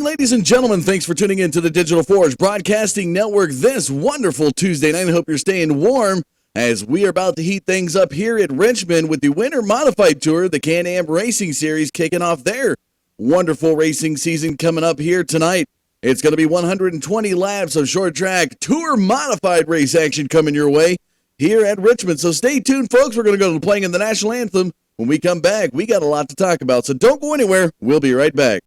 evening, ladies and gentlemen. Thanks for tuning in to the Digital Forge Broadcasting Network this wonderful Tuesday night. I hope you're staying warm as we are about to heat things up here at Richmond with the Winter Modified Tour, the Can-Am Racing Series, kicking off their wonderful racing season coming up here tonight. It's going to be 120 laps of short track Tour Modified race action coming your way here at Richmond. So stay tuned, folks. We're going to go to playing in the National Anthem. When we come back, we got a lot to talk about, so don't go anywhere. We'll be right back.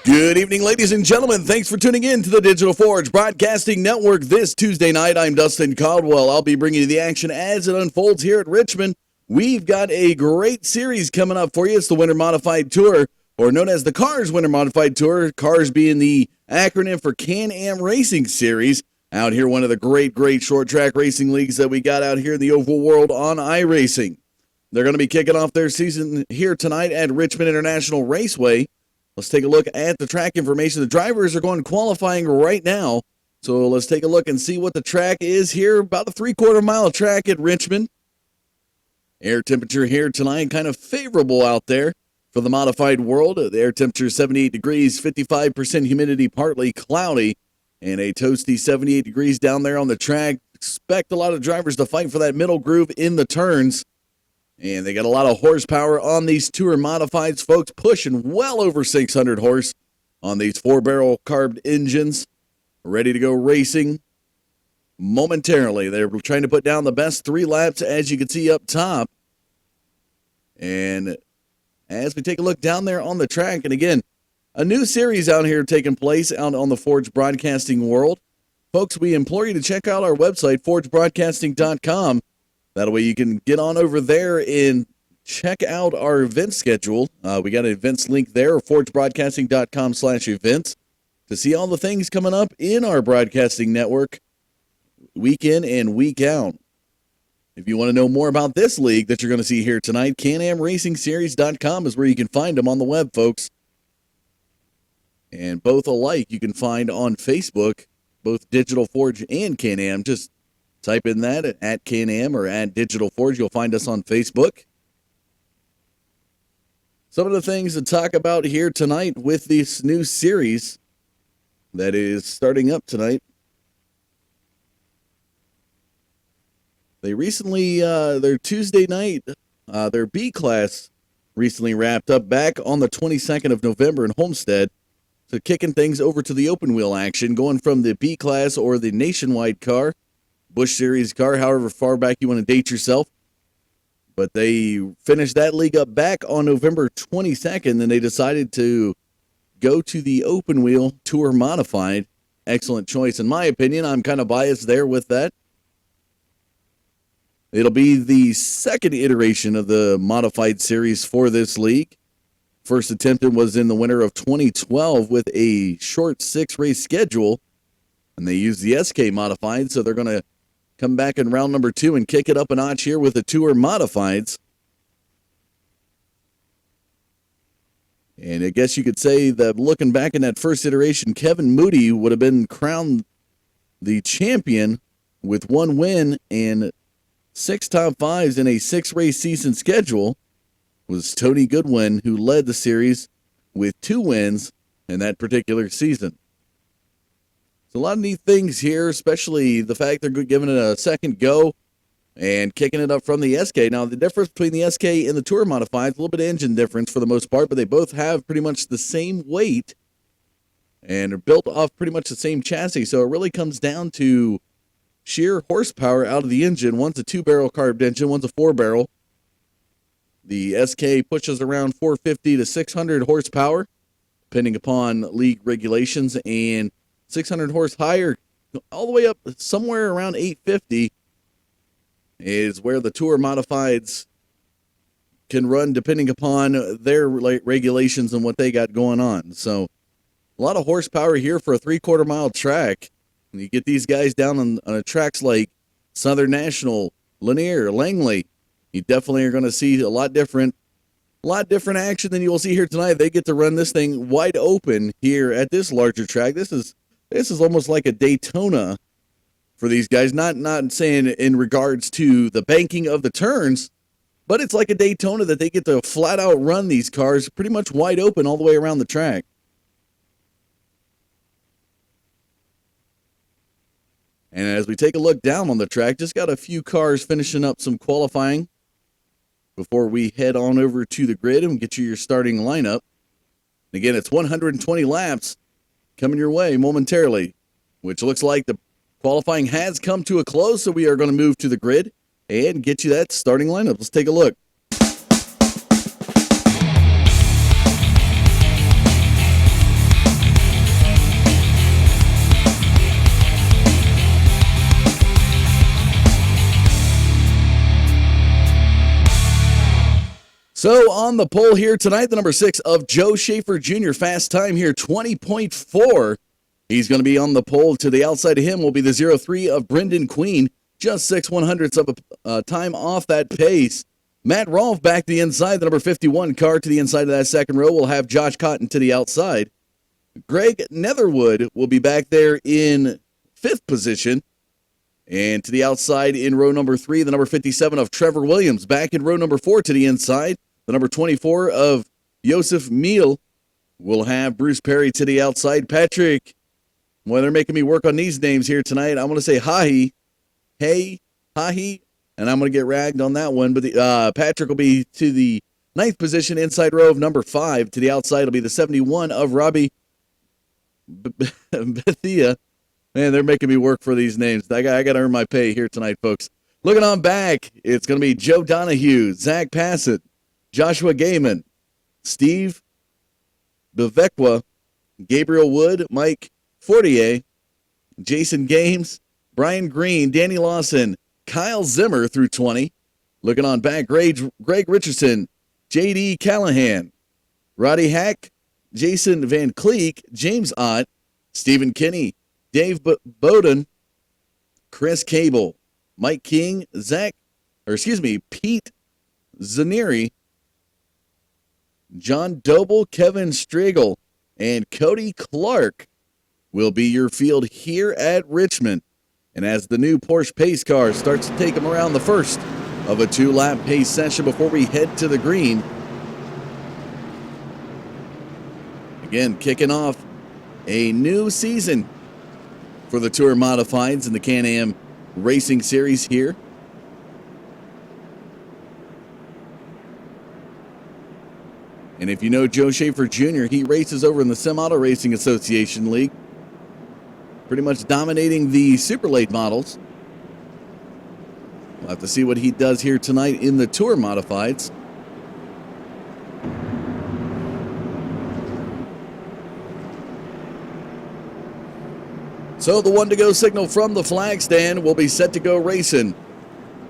Good evening, ladies and gentlemen. Thanks for tuning in to the Digital Forge Broadcasting Network this Tuesday night. I'm Dustin Caldwell. I'll be bringing you the action as it unfolds here at Richmond. We've got a great series coming up for you. It's the Winter Modified Tour, or known as the CARS Winter Modified Tour, CARS being the acronym for Can-Am Racing Series. Out here, one of the great short track racing leagues that we got out here in the oval world on iRacing. They're going to be kicking off their season here tonight at Richmond International Raceway. Let's take a look at the track information. The drivers are going qualifying right now. So let's take a look and see what the track is here. About a 3/4 mile track at Richmond. Air temperature here tonight kind of favorable out there for the modified world. The air temperature 78 degrees, 55% humidity, partly cloudy, and a toasty 78 degrees down there on the track. Expect a lot of drivers to fight for that middle groove in the turns. And they got a lot of horsepower on these Tour Modifieds, folks, pushing well over 600 horse on these 4-barrel carved engines, ready to go racing momentarily. They're trying to put down the best 3 laps, as you can see up top. And as we take a look down there on the track, and again, a new series out here taking place out on the Forge Broadcasting world. Folks, we implore you to check out our website, forgebroadcasting.com. That way you can get on over there and check out our event schedule. We got an events link there, forgebroadcasting.com/events, to see all the things coming up in our broadcasting network week in and week out. If you want to know more about this league that you're going to see here tonight, CanAmRacingSeries.com is where you can find them on the web, folks. And both alike you can find on Facebook, both Digital Forge and Can-Am. Just type in that at Can-Am or at Digital Forge. You'll find us on Facebook. Some of the things to talk about here tonight with this new series that is starting up tonight. They recently, their Tuesday night, their B class recently wrapped up back on the 22nd of November in Homestead. So kicking things over to the open wheel action, going from the B class or the nationwide car, Busch Series car, however far back you want to date yourself. But they finished that league up back on November 22nd, and they decided to go to the open wheel Tour Modified. Excellent choice, in my opinion. I'm kind of biased there with that. It'll be the second iteration of the Modified Series for this league. First attempted was in the winter of 2012 with a short 6-race schedule, and they used the SK Modified, so they're going to come back in round number 2 and kick it up a notch here with the Tour Modifieds. And I guess you could say that looking back in that first iteration, Kevin Moody would have been crowned the champion with 1 win and 6 top 5s in a 6-race season schedule. It was Tony Goodwin who led the series with 2 wins in that particular season. A lot of neat things here, especially the fact they're giving it a second go and kicking it up from the SK. Now, the difference between the SK and the Tour Modified is a little bit of engine difference for the most part, but they both have pretty much the same weight and are built off pretty much the same chassis. So it really comes down to sheer horsepower out of the engine. One's a 2-barrel carved engine, one's a 4-barrel. The SK pushes around 450 to 600 horsepower, depending upon league regulations, and 600 horse higher, all the way up somewhere around 850 is where the Tour Modifieds can run depending upon their regulations and what they got going on. So a lot of horsepower here for a 3/4 mile track. And you get these guys down on tracks like Southern National, Lanier, Langley. You definitely are going to see a lot different action than you will see here tonight. They get to run this thing wide open here at this larger track. This is almost like a Daytona for these guys. Not saying in regards to the banking of the turns, but it's like a Daytona that they get to flat out run these cars pretty much wide open all the way around the track. And as we take a look down on the track, just got a few cars finishing up some qualifying before we head on over to the grid and get you your starting lineup. Again, it's 120 laps coming your way momentarily, which looks like the qualifying has come to a close, so we are going to move to the grid and get you that starting lineup. Let's take a look. So on the pole here tonight, the number 6 of Joe Schaefer Jr. Fast time here, 20.4. He's going to be on the pole. To the outside of him will be the 03 of Brendan Queen, just 6/100ths of a time off that pace. Matt Rolfe back to the inside, the number 51 car to the inside of that second row. We'll have Josh Cotton to the outside. Greg Netherwood will be back there in 5th position. And to the outside in row number 3, the number 57 of Trevor Williams. Back in row number 4 to the inside, the number 24 of Joseph Meal. We'll have Bruce Perry to the outside. Patrick, well, they're making me work on these names here tonight. I'm going to say Hahi, and I'm going to get ragged on that one. But Patrick will be to the 9th position, inside row of number 5. To the outside will be the 71 of Robbie Bethia. Man, they're making me work for these names. I got to earn my pay here tonight, folks. Looking on back, it's going to be Joe Donahue, Zach Passett, Joshua Gaiman, Steve Bevekwa, Gabriel Wood, Mike Fortier, Jason Games, Brian Green, Danny Lawson, Kyle Zimmer through 20. Looking on back, Greg Richardson, J.D. Callahan, Roddy Hack, Jason Van Cleek, James Ott, Stephen Kinney, Dave Bowden, Chris Cable, Mike King, Pete Zaneri, John Doble, Kevin Striegel, and Cody Clark will be your field here at Richmond. And as the new Porsche pace car starts to take them around the first of a 2-lap pace session before we head to the green. Again, kicking off a new season for the Tour Modifieds in the Can-Am Racing Series here. And if you know Joe Schaefer Jr., he races over in the Sim Auto Racing Association League, pretty much dominating the super late models. We'll have to see what he does here tonight in the Tour Modifieds. So the one to go signal from the flag stand will be set to go racing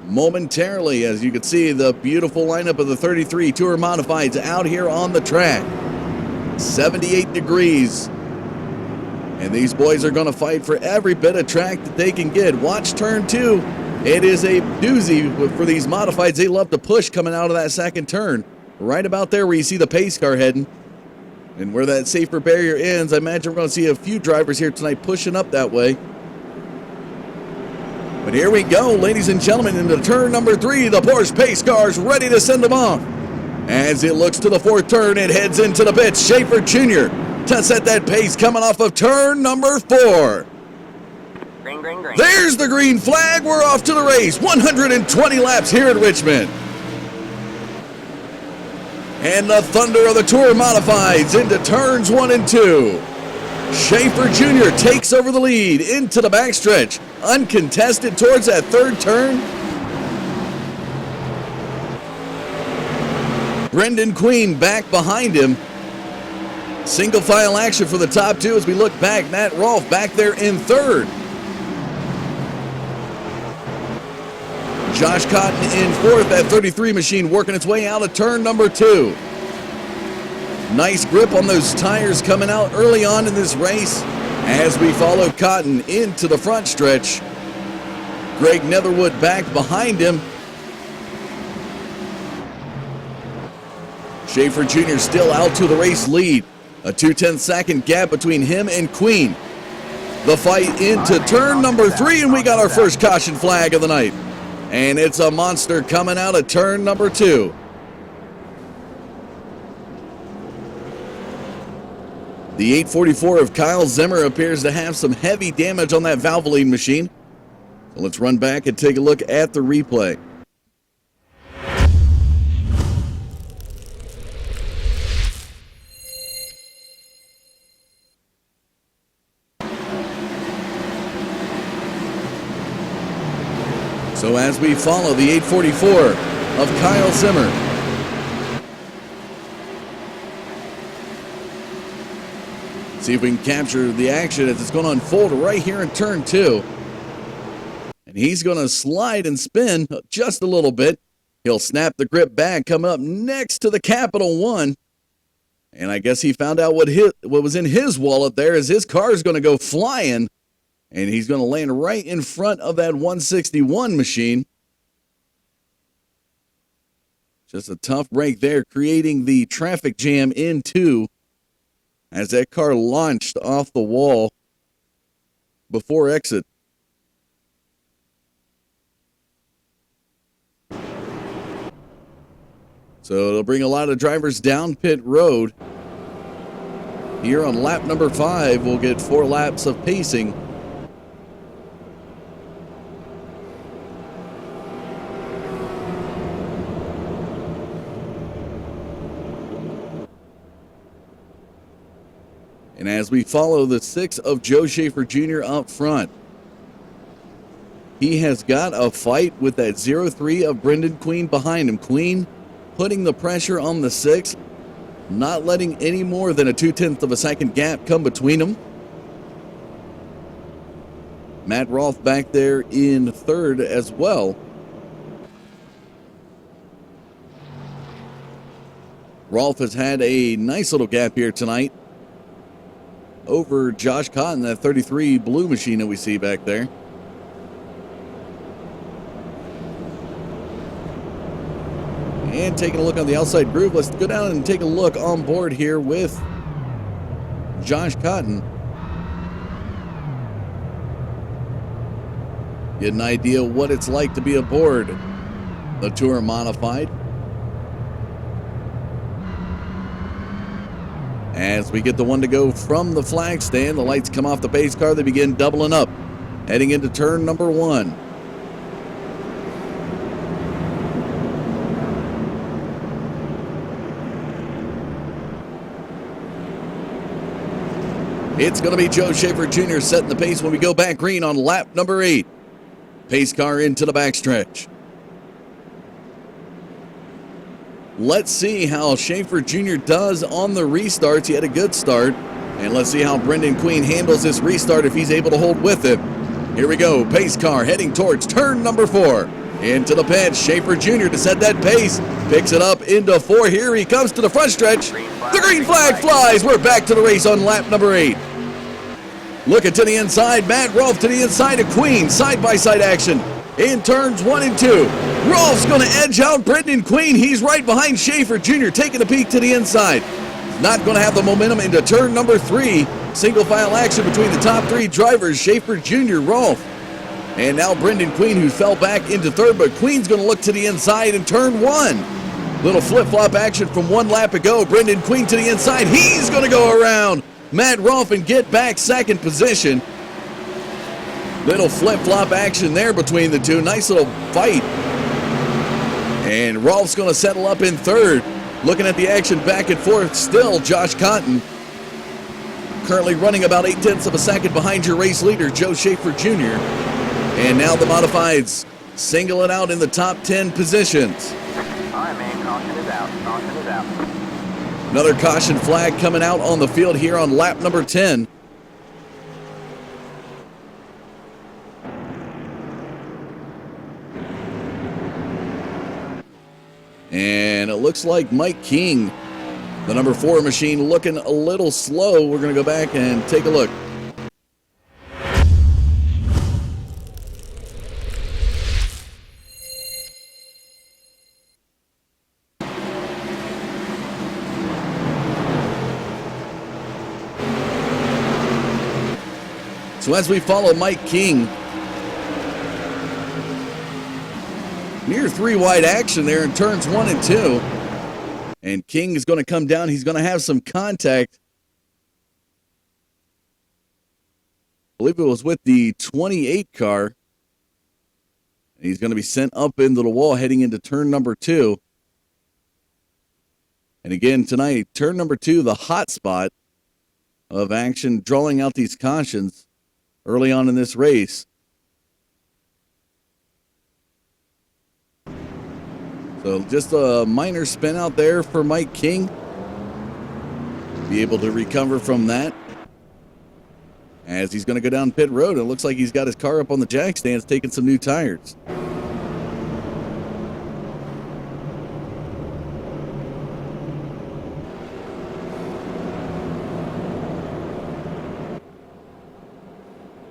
momentarily. As you can see, the beautiful lineup of the 33 Tour Modifieds out here on the track. 78 degrees. And these boys are going to fight for every bit of track that they can get. Watch turn 2. It is a doozy for these Modifieds. They love to push coming out of that second turn. Right about there where you see the pace car heading. And where that safer barrier ends, I imagine we're going to see a few drivers here tonight pushing up that way. But here we go, ladies and gentlemen, into turn number 3. The Porsche pace car's ready to send them off. As it looks to the 4th turn, it heads into the pits. Schaefer Jr. to set that pace coming off of turn number 4. Green, green, green. There's the green flag. We're off to the race. 120 laps here at Richmond. And the thunder of the Tour Modifieds into turns 1 and 2. Schaefer Jr. takes over the lead into the backstretch. Uncontested towards that 3rd turn. Brendan Queen back behind him. Single file action for the top 2 as we look back. Matt Rolfe back there in 3rd. Josh Cotton in 4th. That 33 machine working its way out of turn number 2. Nice grip on those tires coming out early on in this race as we follow Cotton into the front stretch. Greg Netherwood back behind him. Schaefer Jr. still out to the race lead. A 2/10-second gap between him and Queen. The fight into turn number 3, and we got our first caution flag of the night. And it's a monster coming out of turn number 2. The 844 of Kyle Zimmer appears to have some heavy damage on that Valvoline machine. So let's run back and take a look at the replay. So as we follow the 844 of Kyle Zimmer. See if we can capture the action as it's going to unfold right here in turn 2. And he's going to slide and spin just a little bit. He'll snap the grip back, come up next to the Capital One. And I guess he found out what was in his wallet there, as his car is going to go flying. And he's going to land right in front of that 161 machine. Just a tough break there, creating the traffic jam in 2 as that car launched off the wall before exit. So it'll bring a lot of drivers down pit road. Here on lap number 5, we'll get 4 laps of pacing. And as we follow the 6 of Joe Schaefer Jr. up front, he has got a fight with that 03 of Brendan Queen behind him. Queen putting the pressure on the 6, not letting any more than a 2/10 of a second gap come between them. Matt Rolfe back there in 3rd as well. Rolfe has had a nice little gap here tonight over Josh Cotton, that 33 blue machine that we see back there. And taking a look on the outside groove, let's go down and take a look on board here with Josh Cotton. Get an idea what it's like to be aboard the Tour Modified. As we get the one to go from the flag stand, the lights come off the pace car. They begin doubling up, heading into turn number 1. It's going to be Joe Schaefer Jr. setting the pace when we go back green on lap number 8. Pace car into the backstretch. Let's see how Schaefer Jr. does on the restarts. He had a good start. And let's see how Brendan Queen handles this restart if he's able to hold with it. Here we go. Pace car heading towards turn number 4. Into the pit. Schaefer Jr. to set that pace. Picks it up into 4. Here he comes to the front stretch. The green flag flies. We're back to the race on lap number 8. Looking to the inside. Matt Rolfe to the inside of Queen. Side-by-side action in turns 1 and 2. Rolfe's going to edge out Brendan Queen. He's right behind Schaefer Jr. taking a peek to the inside. Not going to have the momentum into turn number 3. Single file action between the top 3 drivers, Schaefer Jr., Rolfe. And now Brendan Queen, who fell back into 3rd, but Queen's going to look to the inside in turn 1. Little flip-flop action from 1 lap ago. Brendan Queen to the inside. He's going to go around Matt Rolfe and get back 2nd position. Little flip-flop action there between the two. Nice little fight. And Rolfe's going to settle up in 3rd. Looking at the action back and forth, still Josh Cotton. Currently running about 0.8 of a second behind your race leader, Joe Schaefer Jr. And now the modifieds single it out in the top 10 positions. All right, man, caution is out. Caution is out. Another caution flag coming out on the field here on lap number 10. And it looks like Mike King, the number 4 machine, looking a little slow. We're going to go back and take a look. So as we follow Mike King, near 3 wide action there in turns 1 and 2. And King is going to come down. He's going to have some contact. I believe it was with the 28 car. He's going to be sent up into the wall heading into turn number 2. And again tonight, turn number 2, the hot spot of action, drawing out these cautions early on in this race. So just a minor spin out there for Mike King. Be able to recover from that as he's going to go down pit road. It looks like he's got his car up on the jack stands taking some new tires.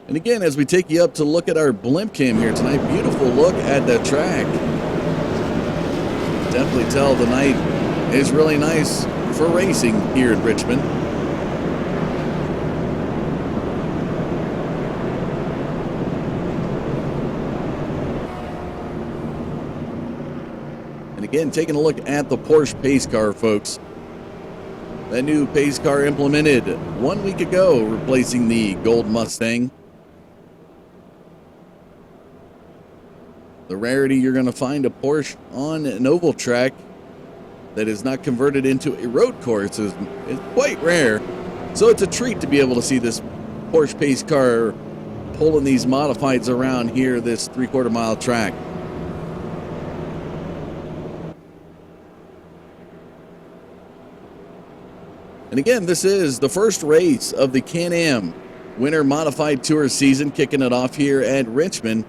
And again, as we take you up to look at our blimp cam here tonight, beautiful look at the track. Definitely tell the night is really nice for racing here at Richmond. And again, taking a look at the Porsche pace car, folks. That new pace car implemented 1 week ago, replacing the Gold Mustang. The rarity, you're going to find a Porsche on an oval track that is not converted into a road course is quite rare. So it's a treat to be able to see this Porsche pace car pulling these modifieds around here, this 3/4 mile track. And again, this is the first race of the Can-Am Winter Modified Tour season, kicking it off here at Richmond.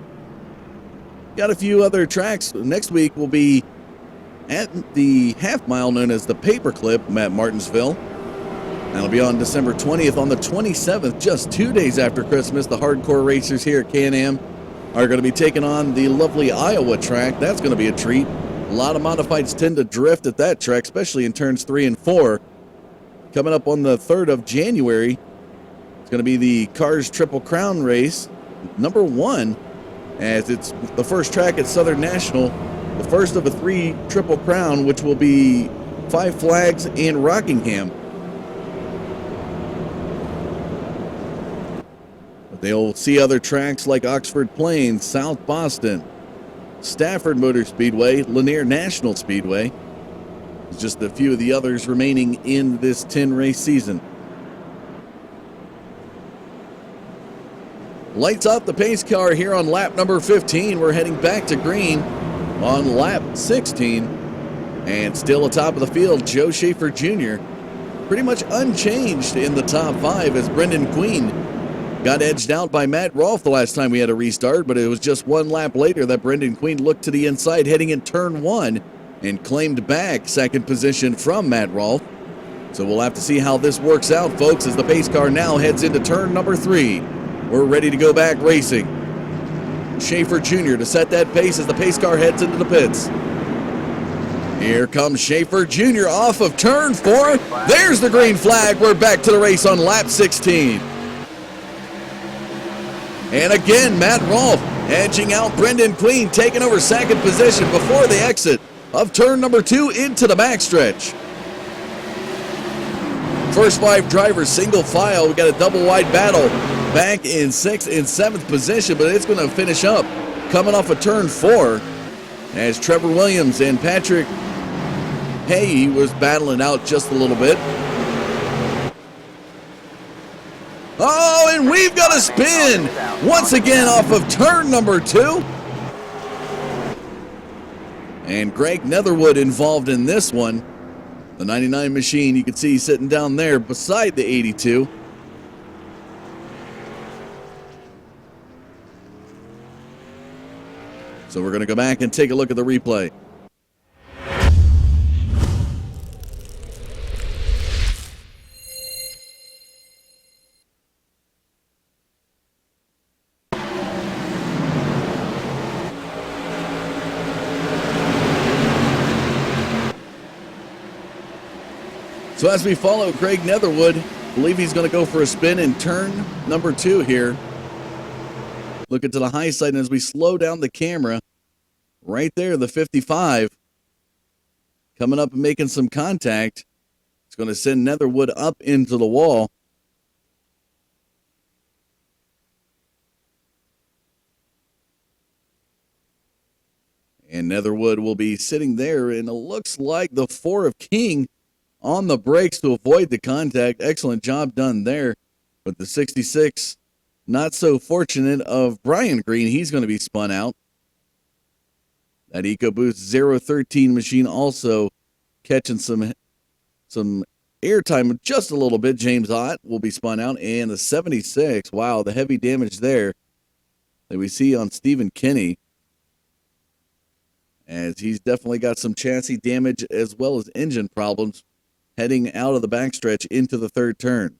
Got a few other tracks. Next week will be at the half mile known as the Paperclip at Martinsville. That'll be on December 20th. On the 27th, just 2 days after Christmas, the hardcore racers here at Can-Am are going to be taking on the lovely Iowa track. That's going to be a treat. A lot of modifieds tend to drift at that track, especially in turns 3 and 4. Coming up on the 3rd of January, it's going to be the Cars Triple Crown race, number 1. As it's the first track at Southern National, the first of a 3 Triple Crown, which will be 5 Flags and Rockingham. But they'll see other tracks like Oxford Plains, South Boston, Stafford Motor Speedway, Lanier National Speedway. It's just a few of the others remaining in this 10-race season. Lights up the pace car here on lap number 15. We're heading back to green on lap 16. And still atop of the field, Joe Schaefer Jr. pretty much unchanged in the top 5 as Brendan Queen got edged out by Matt Rolfe the last time we had a restart, but it was just one lap later that Brendan Queen looked to the inside heading in turn 1 and claimed back second position from Matt Rolfe. So we'll have to see how this works out, folks, as the pace car now heads into turn number 3. We're ready to go back racing. Schaefer Jr. to set that pace as the pace car heads into the pits. Here comes Schaefer Jr. off of turn 4. There's the green flag. We're back to the race on lap 16. And again, Matt Rolfe edging out Brendan Queen, taking over second position before the exit of turn number 2 into the backstretch. First 5 drivers, single file. We got a double wide battle back in 6th and 7th position, but it's going to finish up coming off of turn 4 as Trevor Williams and Patrick Hay was battling out just a little bit. Oh, and we've got a spin once again off of turn number 2. And Greg Netherwood involved in this one. The 99 machine, you can see sitting down there beside the 82. So we're going to go back and take a look at the replay. So as we follow Craig Netherwood, I believe he's going to go for a spin in turn number 2 here. Looking to the high side, and as we slow down the camera, right there, the 55, coming up and making some contact. It's going to send Netherwood up into the wall. And Netherwood will be sitting there, and it looks like the 4 of King on the brakes to avoid the contact. Excellent job done there. But the 66, not so fortunate of Brian Green. He's going to be spun out. That EcoBoost 013 machine also catching some airtime just a little bit. James Ott will be spun out. And the 76, wow, the heavy damage there that we see on Stephen Kinney, as he's definitely got some chassis damage as well as engine problems heading out of the backstretch into the 3rd turn.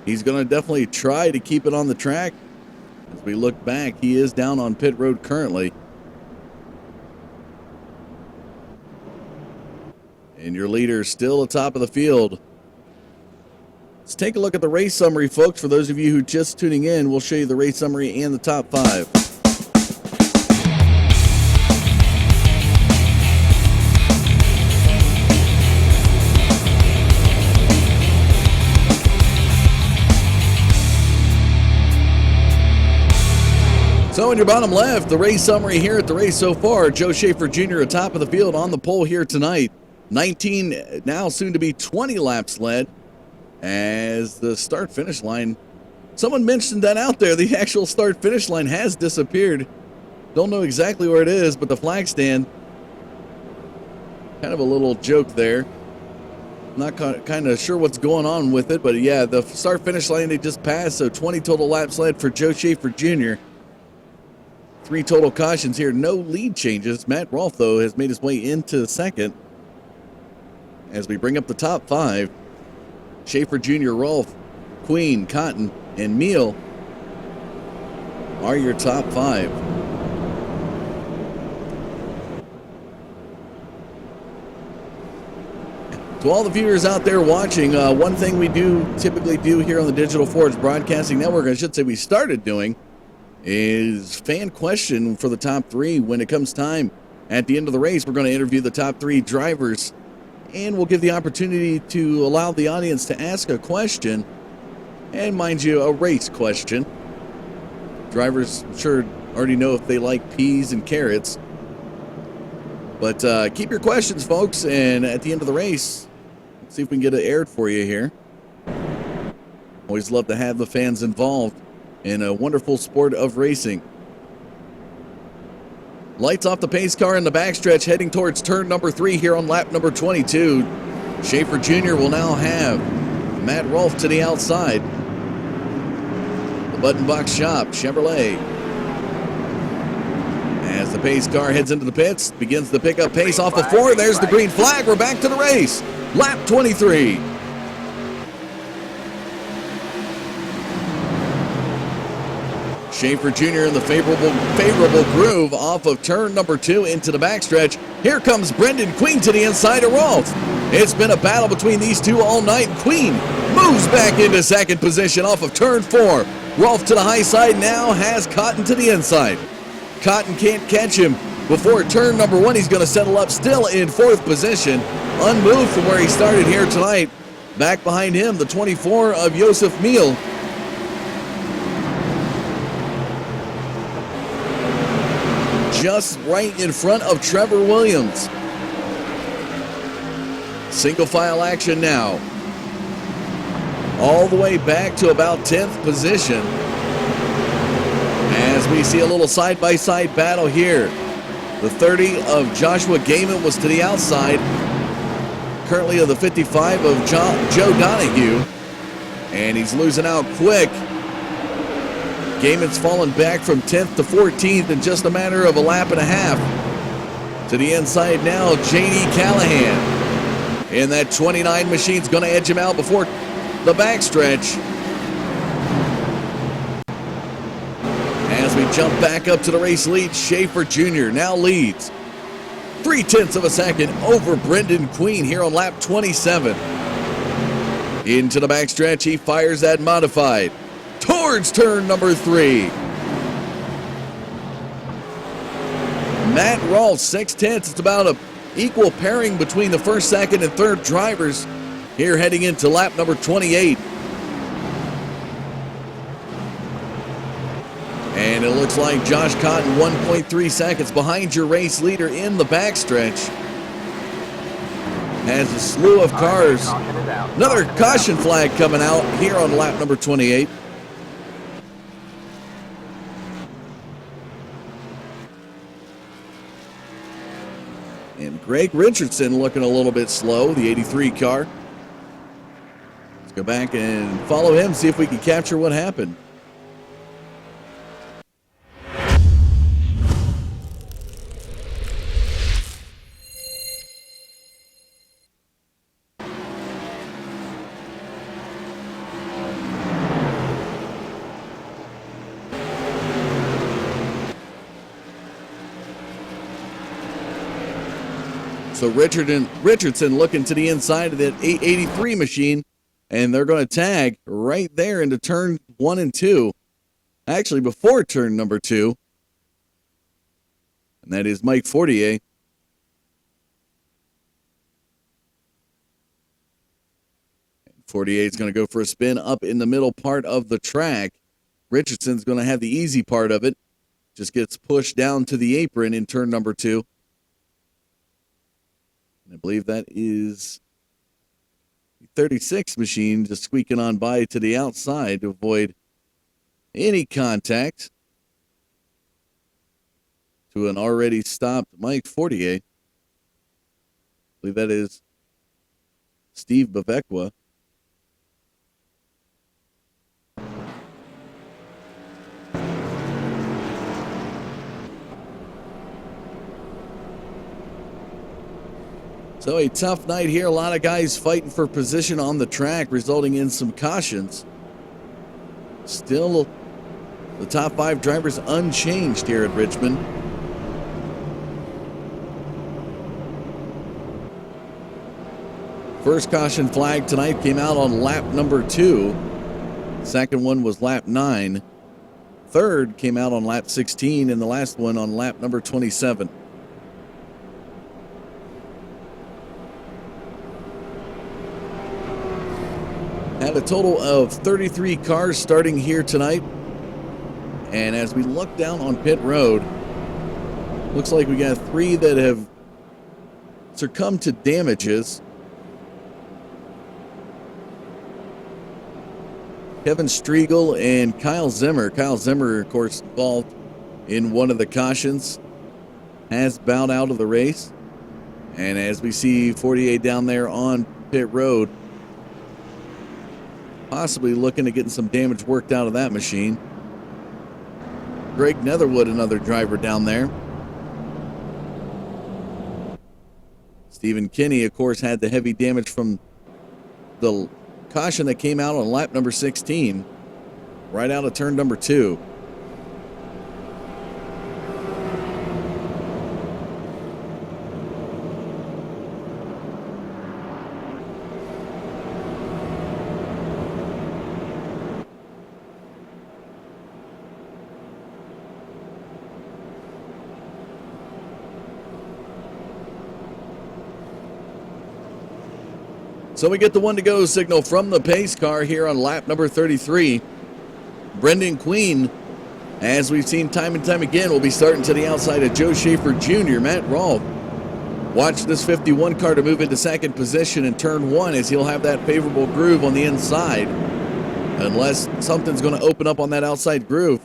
He's going to definitely try to keep it on the track. As we look back, he is down on pit road currently. And your leader still atop of the field. Let's take a look at the race summary, folks. For those of you who are just tuning in, we'll show you the race summary and the top 5. So in your bottom left, the race summary here at the race so far. Joe Schaefer Jr. atop of the field on the pole here tonight. 19, now soon to be 20 laps led. As the start-finish line, someone mentioned that out there, the actual start-finish line has disappeared. Don't know exactly where it is, but the flag stand, kind of a little joke there. Not kind of sure what's going on with it, but yeah, the start-finish line they just passed, so 20 total laps led for Joe Schaefer Jr. 3 total cautions here, no lead changes. Matt Rolfe, though, has made his way into second. As we bring up the top 5, Schaefer Jr., Rolfe, Queen, Cotton, and Meal are your top 5. To all the viewers out there watching, one thing we typically do here on the Digital Forge Broadcasting Network, I should say we started doing, is fan question for the top 3. When it comes time at the end of the race, we're going to interview the top 3 drivers, and we'll give the opportunity to allow the audience to ask a question, and mind you, a race question. Drivers, I'm sure, Already know if they like peas and carrots. But keep your questions, folks, and at the end of the race, let's see if we can get it aired for you here. Always love to have the fans involved in a wonderful sport of racing. Lights off the pace car in the backstretch, heading towards turn number 3 here on lap number 22. Schaefer Jr. will now have Matt Rolfe to the outside. The Button Box Shop Chevrolet. As the pace car heads into the pits, begins to pick up pace off of 4. There's the green flag. We're back to the race. Lap 23. Schaefer Jr. in the favorable groove off of turn number 2 into the backstretch. Here comes Brendan Queen to the inside of Rolfe. It's been a battle between these two all night. Queen moves back into second position off of turn 4. Rolfe to the high side now has Cotton to the inside. Cotton can't catch him before turn number 1. He's going to settle up still in 4th position, unmoved from where he started here tonight. Back behind him, the 24 of Joseph Meal. Just right in front of Trevor Williams. Single file action now. All the way back to about 10th position. As we see a little side-by-side battle here. The 30 of Joshua Gaiman was to the outside. Currently of the 55 of Joe Donahue. And he's losing out quick. Gaiman's fallen back from 10th to 14th in just a matter of a lap and a half. To the inside now, J.D. Callahan. And that 29 machine's going to edge him out before the backstretch. As we jump back up to the race lead, Schaefer Jr. now leads 0.3 of a second over Brendan Queen here on lap 27. Into the backstretch, he fires that modified towards turn number 3. Matt Rolfe, 6/10. It's about an equal pairing between the first, second, and third drivers here heading into lap number 28. And it looks like Josh Cotton 1.3 seconds behind your race leader in the backstretch. Has a slew of cars. Another caution flag coming out here on lap number 28. And Greg Richardson looking a little bit slow, the 83 car. Let's go back and follow him, see if we can capture what happened. So Richardson looking to the inside of that 883 machine, and they're going to tag right there into turn 1 and 2. Actually, before turn number 2. And that is Mike Fortier. Fortier is going to go for a spin up in the middle part of the track. Richardson's going to have the easy part of it. Just gets pushed down to the apron in turn number 2. I believe that is the 36 machine just squeaking on by to the outside to avoid any contact to an already stopped Mike Fortier. I believe that is Steve Bavekwa. So a tough night here. A lot of guys fighting for position on the track, resulting in some cautions. Still, the top 5 drivers unchanged here at Richmond. First caution flag tonight came out on lap number 2. Second one was lap 9. Third came out on lap 16, and the last one on lap number 27. Had a total of 33 cars starting here tonight. And as we look down on pit road, looks like we got 3 that have succumbed to damages. Kevin Striegel and Kyle Zimmer. Kyle Zimmer, of course, involved in one of the cautions, has bowed out of the race. And as we see 48 down there on pit road, possibly looking at getting some damage worked out of that machine. Greg Netherwood, another driver down there. Stephen Kinney, of course, had the heavy damage from the caution that came out on lap number 16, right out of turn number 2. So we get the 1 to go signal from the pace car here on lap number 33. Brendan Queen, as we've seen time and time again, will be starting to the outside of Joe Schaefer Jr. Matt Rolfe watch this 51 car to move into second position in turn 1, as he'll have that favorable groove on the inside. Unless something's going to open up on that outside groove,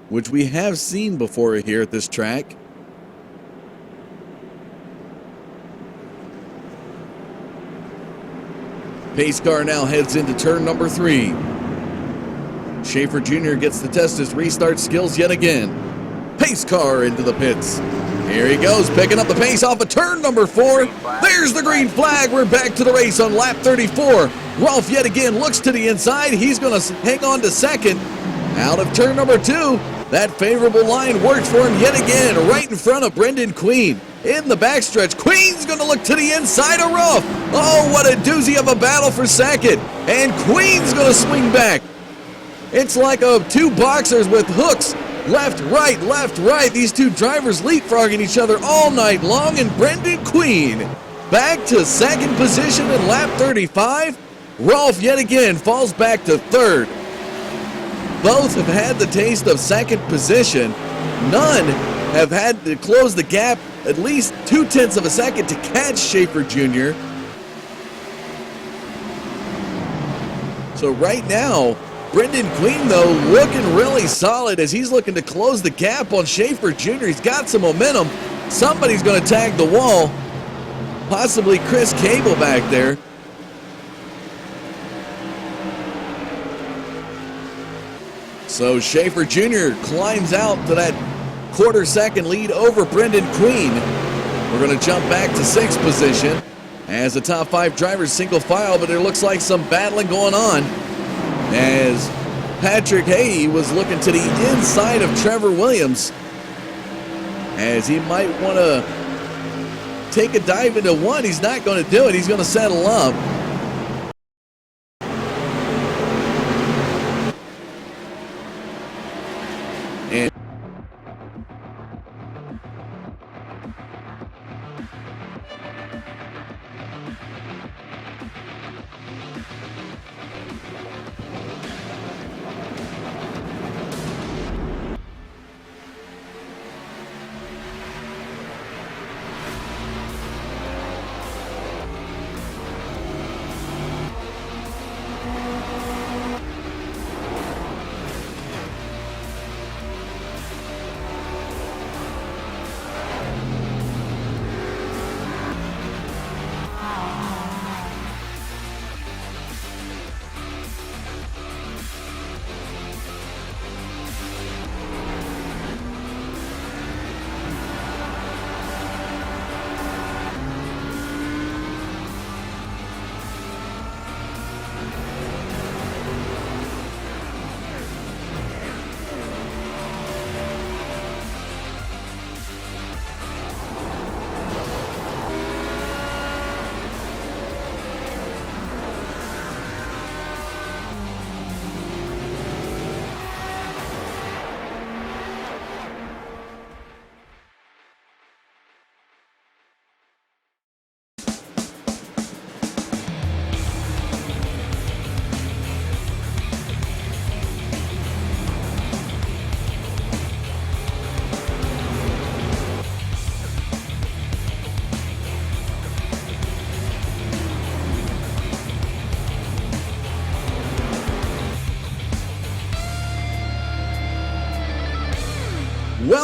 which we have seen before here at this track. Pace car now heads into turn number 3. Schaefer Jr. gets to test his restart skills yet again. Pace car into the pits. Here he goes, picking up the pace off of turn number 4. There's the green flag. We're back to the race on lap 34. Rolfe yet again looks to the inside. He's going to hang on to second. Out of turn number 2. That favorable line works for him yet again, right in front of Brendan Queen. In the backstretch, Queen's going to look to the inside of Rolfe. Oh, what a doozy of a battle for second. And Queen's going to swing back. It's like 2 boxers with hooks. Left, right. These 2 drivers leapfrogging each other all night long. And Brendan Queen back to second position in lap 35. Rolfe yet again falls back to third. Both have had the taste of second position. None have had to close the gap at least 0.2 of a second to catch Schaefer Jr. So right now, Brendan Queen, though, looking really solid as he's looking to close the gap on Schaefer Jr. He's got some momentum. Somebody's going to tag the wall. Possibly Chris Cable back there. So Schaefer Jr. climbs out to that quarter-second lead over Brendan Queen. We're going to jump back to 6th position as the top 5 drivers single file, but there looks like some battling going on as Patrick Hay was looking to the inside of Trevor Williams as he might want to take a dive into one. He's not going to do it. He's going to settle up. And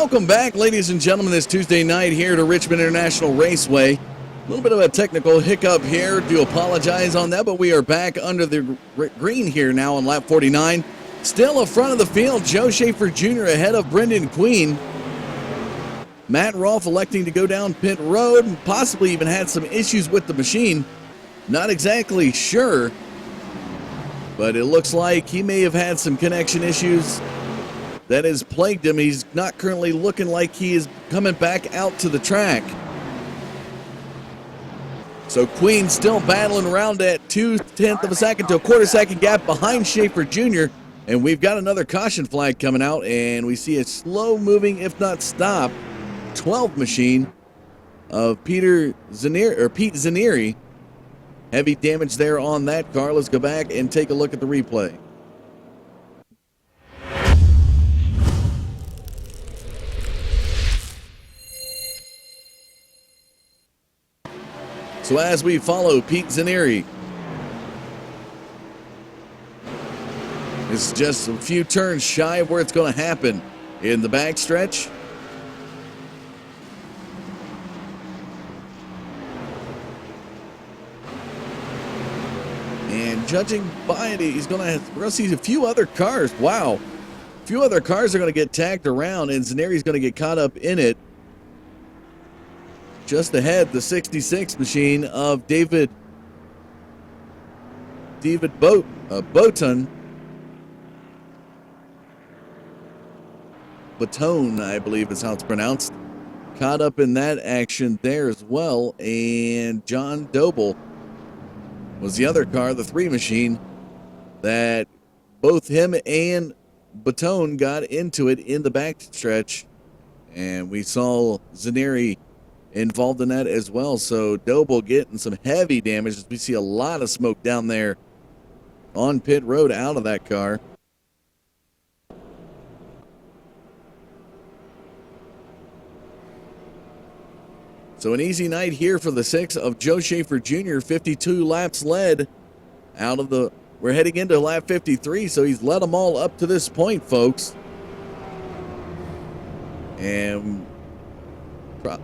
Welcome back, ladies and gentlemen, this Tuesday night here to Richmond International Raceway. A little bit of a technical hiccup here. Do apologize on that, but we are back under the green here now on lap 49. Still up front of the field, Joe Schaefer Jr. ahead of Brendan Queen. Matt Rolfe electing to go down pit road and possibly even had some issues with the machine. Not exactly sure, but it looks like he may have had some connection issues that has plagued him. He's not currently looking like he is coming back out to the track. So Queen still battling around at 0.2 of a second to a quarter-second gap behind Schaefer Jr. And we've got another caution flag coming out, and we see a slow-moving, if not stop, 12 machine of Pete Zanieri. Heavy damage there on that car. Let's go back and take a look at the replay. So as we follow Pete Zanieri, it's just a few turns shy of where it's going to happen in the backstretch. And judging by it, we're going to see a few other cars. Wow. A few other cars are going to get tagged around, and Zanieri's going to get caught up in it. Just ahead, the 66 machine of David Botone, I believe is how it's pronounced. Caught up in that action there as well. And John Doble was the other car, the 3 machine, that both him and Botone got into it in the backstretch. And we saw Zanieri involved in that as well. So Doble getting some heavy damage as we see a lot of smoke down there on pit road out of that car. So an easy night here for the 6 of Joe Schaefer Jr. 52 laps led out of the, we're heading into lap 53, so he's led them all up to this point, folks. And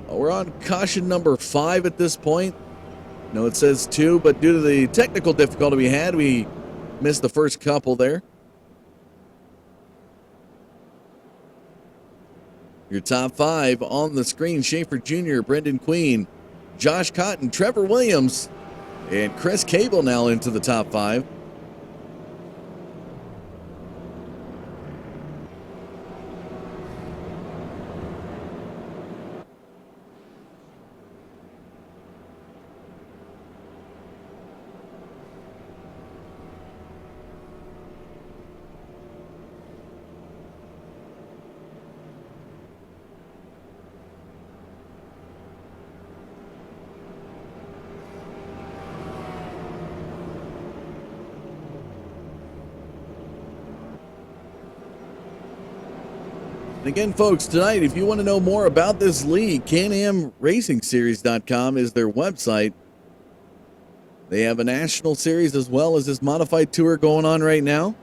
we're on caution number 5 at this point. No, it says 2, but due to the technical difficulty we had, we missed the first couple there. Your top 5 on the screen: Schaefer Jr., Brendan Queen, Josh Cotton, Trevor Williams, and Chris Cable now into the top 5. And again, folks, tonight, if you want to know more about this league, CanAmRacingSeries.com is their website. They have a national series as well as this modified tour going on right now.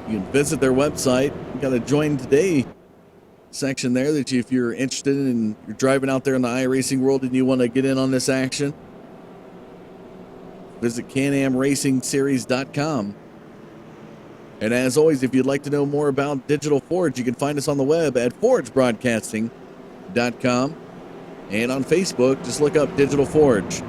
You can visit their website. You got a join today section there that if you're interested in, you're driving out there in the iRacing world and you want to get in on this action, visit CanAmRacingSeries.com. And as always, if you'd like to know more about Digital Forge, you can find us on the web at ForgeBroadcasting.com. And on Facebook, just look up Digital Forge.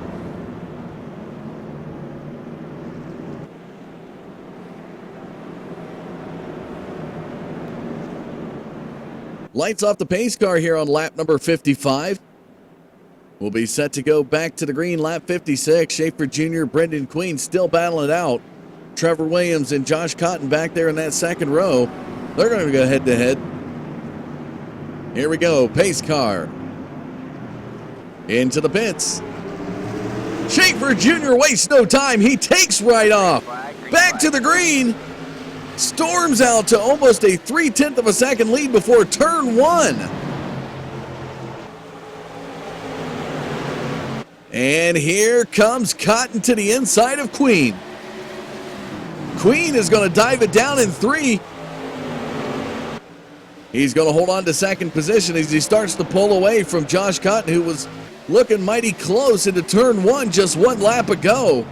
Lights off the pace car here on lap number 55. We'll be set to go back to the green, lap 56. Schaefer Jr., Brendan Queen still battling it out. Trevor Williams and Josh Cotton back there in that second row. They're going to go head-to-head. Here we go, pace car. Into the pits. Schaefer Jr. wastes no time. He takes right off. Back to the green. Storms out to almost a 0.3 of a second lead before turn 1. And here comes Cotton to the inside of Queen. Queen is going to dive it down in 3. He's going to hold on to second position as he starts to pull away from Josh Cotton, who was looking mighty close into turn 1 just 1 lap ago.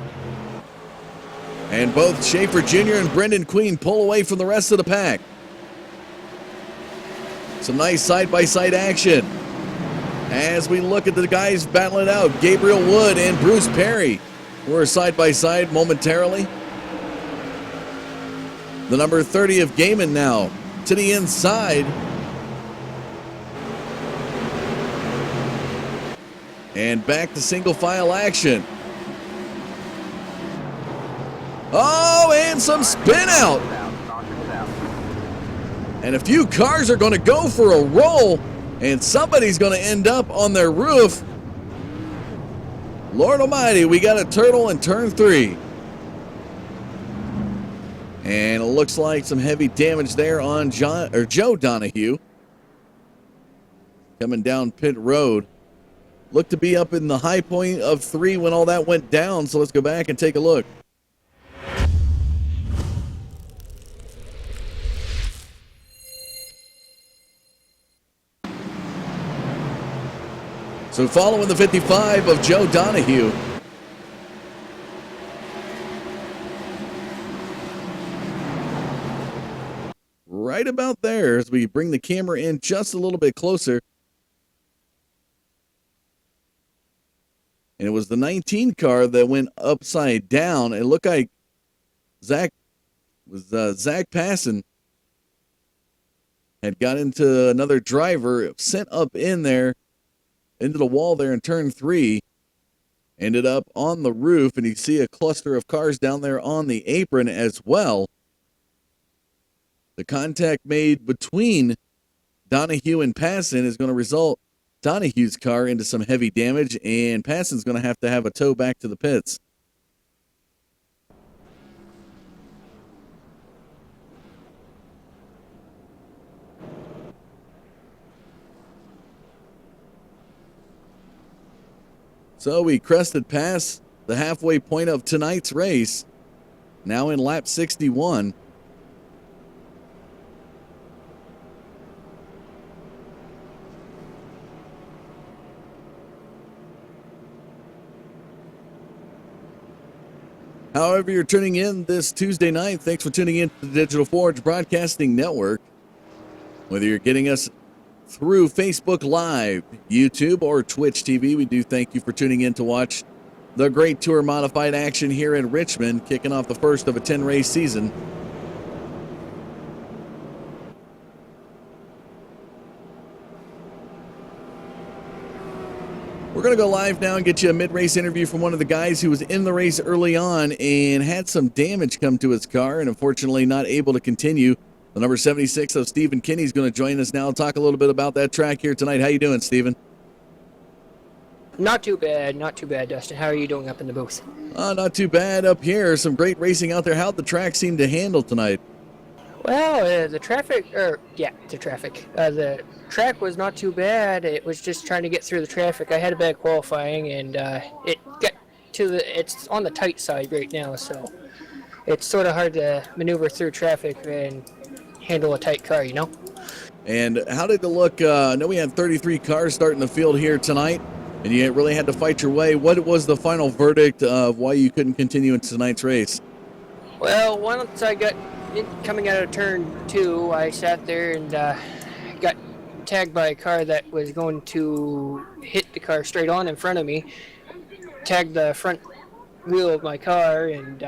And both Schaefer Jr. and Brendan Queen pull away from the rest of the pack. Some nice side-by-side action as we look at the guys battling it out. Gabriel Wood and Bruce Perry were side-by-side momentarily. The number 30 of Gaiman now to the inside. And back to single file action. Oh, and some spin out. And a few cars are going to go for a roll, and somebody's going to end up on their roof. Lord Almighty, we got a turtle in turn 3. And it looks like some heavy damage there on Joe Donahue. Coming down pit road. Looked to be up in the high point of 3 when all that went down, so let's go back and take a look. So following the 55 of Joe Donahue. Right about there as we bring the camera in just a little bit closer. And it was the 19 car that went upside down. It looked like Zach Passon had got into another driver, sent up in there, into the wall there in turn 3, ended up on the roof, and you see a cluster of cars down there on the apron as well. The contact made between Donahue and Passon is going to result Donahue's car into some heavy damage, and Passon's going to have a tow back to the pits. So we crested past the halfway point of tonight's race, now in lap 61. However, you're tuning in this Tuesday night, thanks for tuning in to the Digital Forge Broadcasting Network. Whether you're getting us through Facebook Live, YouTube, or Twitch TV, we do thank you for tuning in to watch the Great Tour Modified action here in Richmond, kicking off the first of a 10-race season. We're going to go live now and get you a mid-race interview from one of the guys who was in the race early on and had some damage come to his car and unfortunately not able to continue. The number 76 of Stephen Kinney is going to join us now and talk a little bit about that track here tonight. How you doing, Stephen? Not too bad, Dustin. How are you doing up in the booth? Not too bad up here. Some great racing out there. How'd the track seem to handle tonight? Well, the track was not too bad. It was just trying to get through the traffic. I had a bad qualifying, and it got to it's on the tight side right now, so it's sort of hard to maneuver through traffic and handle a tight car, you know? And how did it look? I know we had 33 cars starting the field here tonight, and you really had to fight your way. What was the final verdict of why you couldn't continue in tonight's race? Well, once I got coming out of turn 2, I sat there and got tagged by a car that was going to hit the car straight on in front of me. Tagged the front wheel of my car and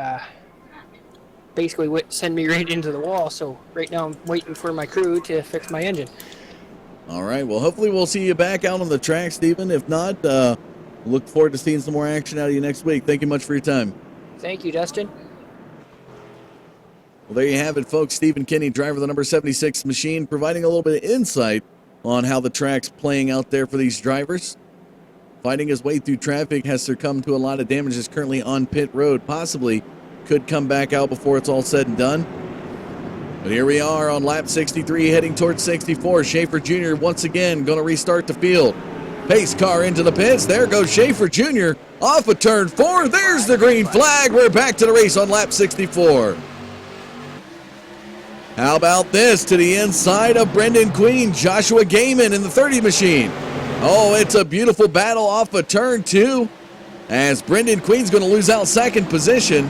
basically send me right into the wall. So right now I'm waiting for my crew to fix my engine. All right. Well, hopefully we'll see you back out on the track, Stephen. If not, look forward to seeing some more action out of you next week. Thank you much for your time. Thank you, Dustin. Well, there you have it, folks. Stephen Kinney, driver of the number 76 machine, providing a little bit of insight on how the track's playing out there for these drivers. Fighting his way through traffic, has succumbed to a lot of damage, is currently on pit road. Possibly could come back out before it's all said and done. But here we are on lap 63, heading towards 64. Schaefer Jr. once again going to restart the field. Pace car into the pits. There goes Schaefer Jr. Off of turn 4, there's the green flag. We're back to the race on lap 64. How about this to the inside of Brendan Queen, Joshua Gaiman in the 30 machine. Oh, it's a beautiful battle off of turn 2 as Brendan Queen's going to lose out second position.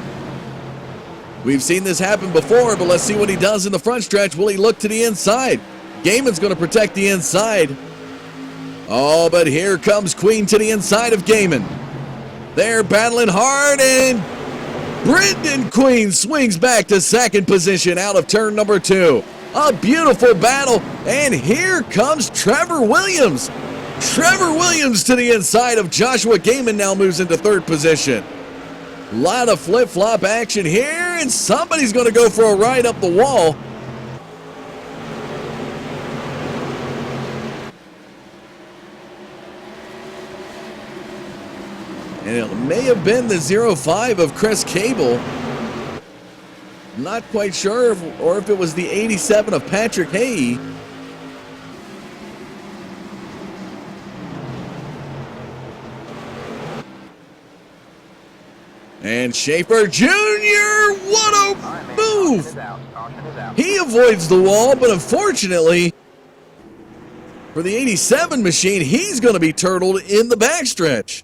We've seen this happen before, but let's see what he does in the front stretch. Will he look to the inside? Gaiman's going to protect the inside. Oh, but here comes Queen to the inside of Gaiman. They're battling hard, and Brendan Queen swings back to second position out of turn number 2. A beautiful battle, and here comes Trevor Williams. Trevor Williams to the inside of Joshua Gaiman now moves into third position. A lot of flip-flop action here, and somebody's going to go for a ride up the wall. And it may have been the 05 of Chris Cable. Not quite sure if it was the 87 of Patrick Hay. And Schaefer Jr., what a move! He avoids the wall, but unfortunately, for the 87 machine, he's going to be turtled in the backstretch.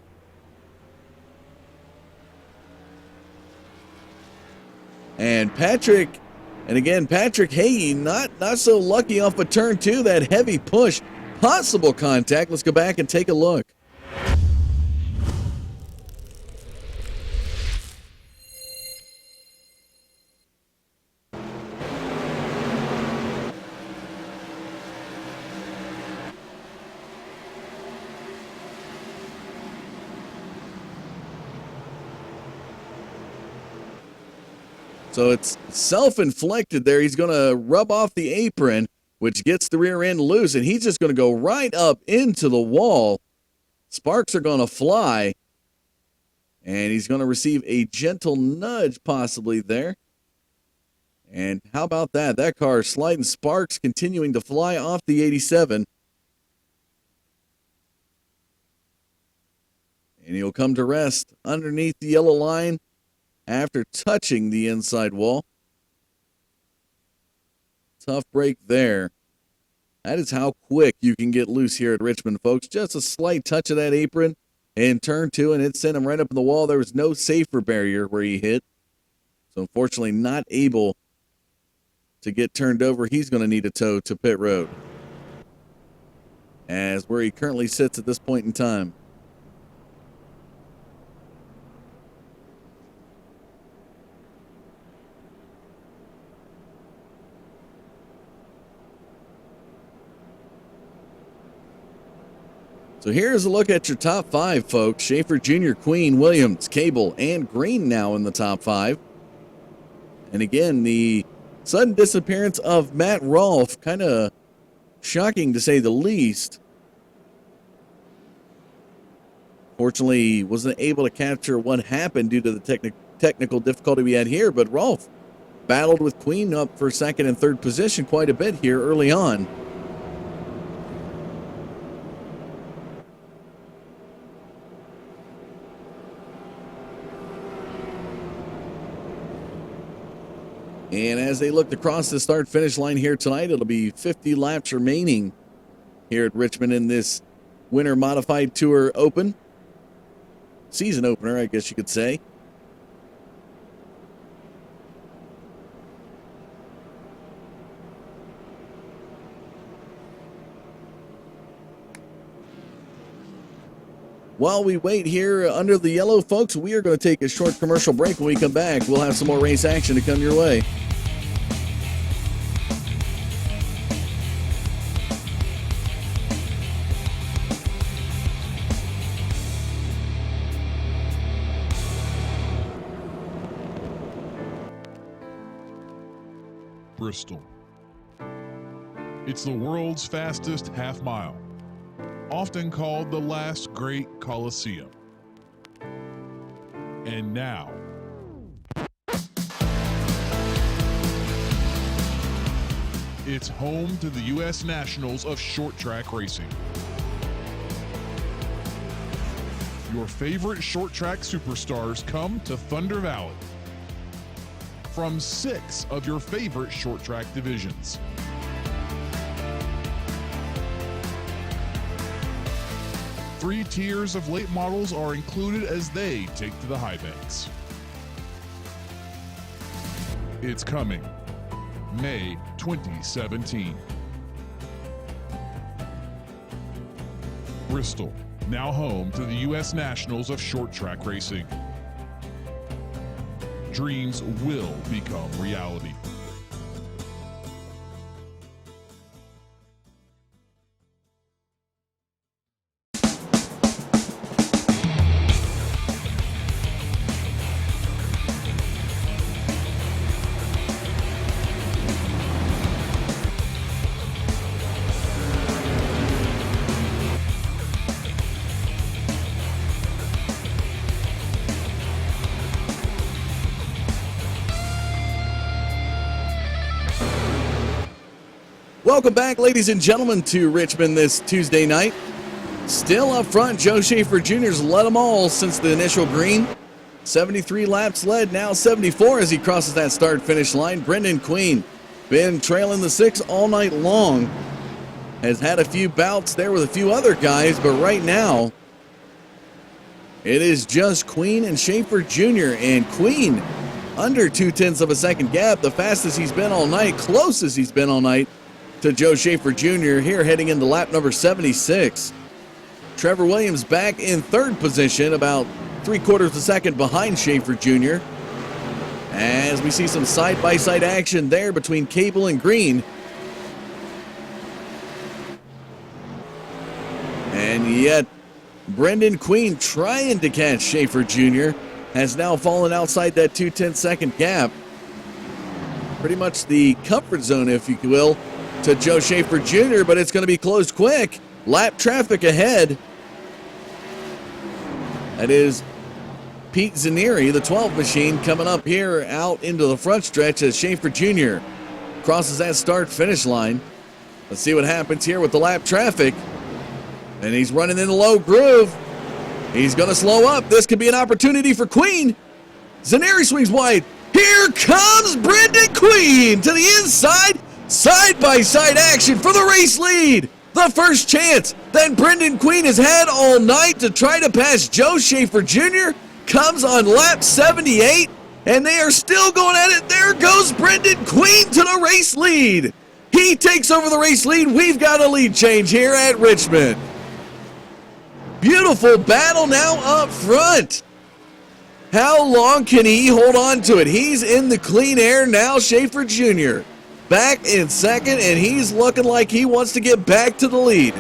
And Patrick Hay, not so lucky off of turn 2, that heavy push, possible contact. Let's go back and take a look. So it's self-inflicted there. He's going to rub off the apron, which gets the rear end loose, and he's just going to go right up into the wall. Sparks are going to fly, and he's going to receive a gentle nudge possibly there. And how about that? That car sliding, sparks continuing to fly off the 87. And he'll come to rest underneath the yellow line after touching the inside wall. Tough break there. That is how quick you can get loose here at Richmond, folks. Just a slight touch of that apron in turn 2, and it sent him right up in the wall. There was no safer barrier where he hit. So unfortunately not able to get turned over. He's going to need a tow to pit road, as where he currently sits at this point in time. So here's a look at your top 5, folks. Schaefer Jr., Queen, Williams, Cable, and Green now in the top 5. And again, the sudden disappearance of Matt Rolfe, kind of shocking to say the least. Fortunately, wasn't able to capture what happened due to the technical difficulty we had here, but Rolfe battled with Queen up for second and third position quite a bit here early on. And as they look across the start-finish line here tonight, it'll be 50 laps remaining here at Richmond in this Winter Modified Tour Open. Season opener, I guess you could say. While we wait here under the yellow, folks, we are going to take a short commercial break. When we come back, we'll have some more race action to come your way. Bristol. It's the world's fastest half mile, often called the last great Coliseum. And now, it's home to the U.S. Nationals of short track racing. your favorite short track superstars come to Thunder Valley from 6 of your favorite short track divisions. Three tiers of late models are included as they take to the high banks. It's coming May 2017. Bristol, now home to the U.S. Nationals of short track racing. Dreams will become reality. Welcome back, ladies and gentlemen, to Richmond this Tuesday night. Still up front, Joe Schaefer Jr.'s led them all since the initial green. 73 laps led, now 74 as he crosses that start-finish line. Brendan Queen, been trailing the 6 all night long. Has had a few bouts there with a few other guys, but right now, it is just Queen and Schaefer Jr. And Queen, under 0.2 of a second gap, the fastest he's been all night, closest he's been all night to Joe Schaefer Jr. here heading into lap number 76. Trevor Williams back in third position, about 3/4 of a second behind Schaefer Jr. As we see some side-by-side action there between Cable and Green. And yet, Brendan Queen trying to catch Schaefer Jr. has now fallen outside that 2/10 second gap. Pretty much the comfort zone, if you will, to Joe Schaefer Jr., but it's going to be closed quick. Lap traffic ahead. That is Pete Zanieri, the 12 machine, coming up here out into the front stretch as Schaefer Jr. crosses that start-finish line. Let's see what happens here with the lap traffic. And he's running in the low groove. He's going to slow up. This could be an opportunity for Queen. Zanieri swings wide. Here comes Brendan Queen to the inside. Side-by-side action for the race lead. The first chance that Brendan Queen has had all night to try to pass Joe Schaefer Jr. comes on lap 78, and they are still going at it. There goes Brendan Queen to the race lead. He takes over the race lead. We've got a lead change here at Richmond. Beautiful battle now up front. How long can he hold on to it? He's in the clean air now, Schaefer Jr. back in second, and he's looking like he wants to get back to the lead.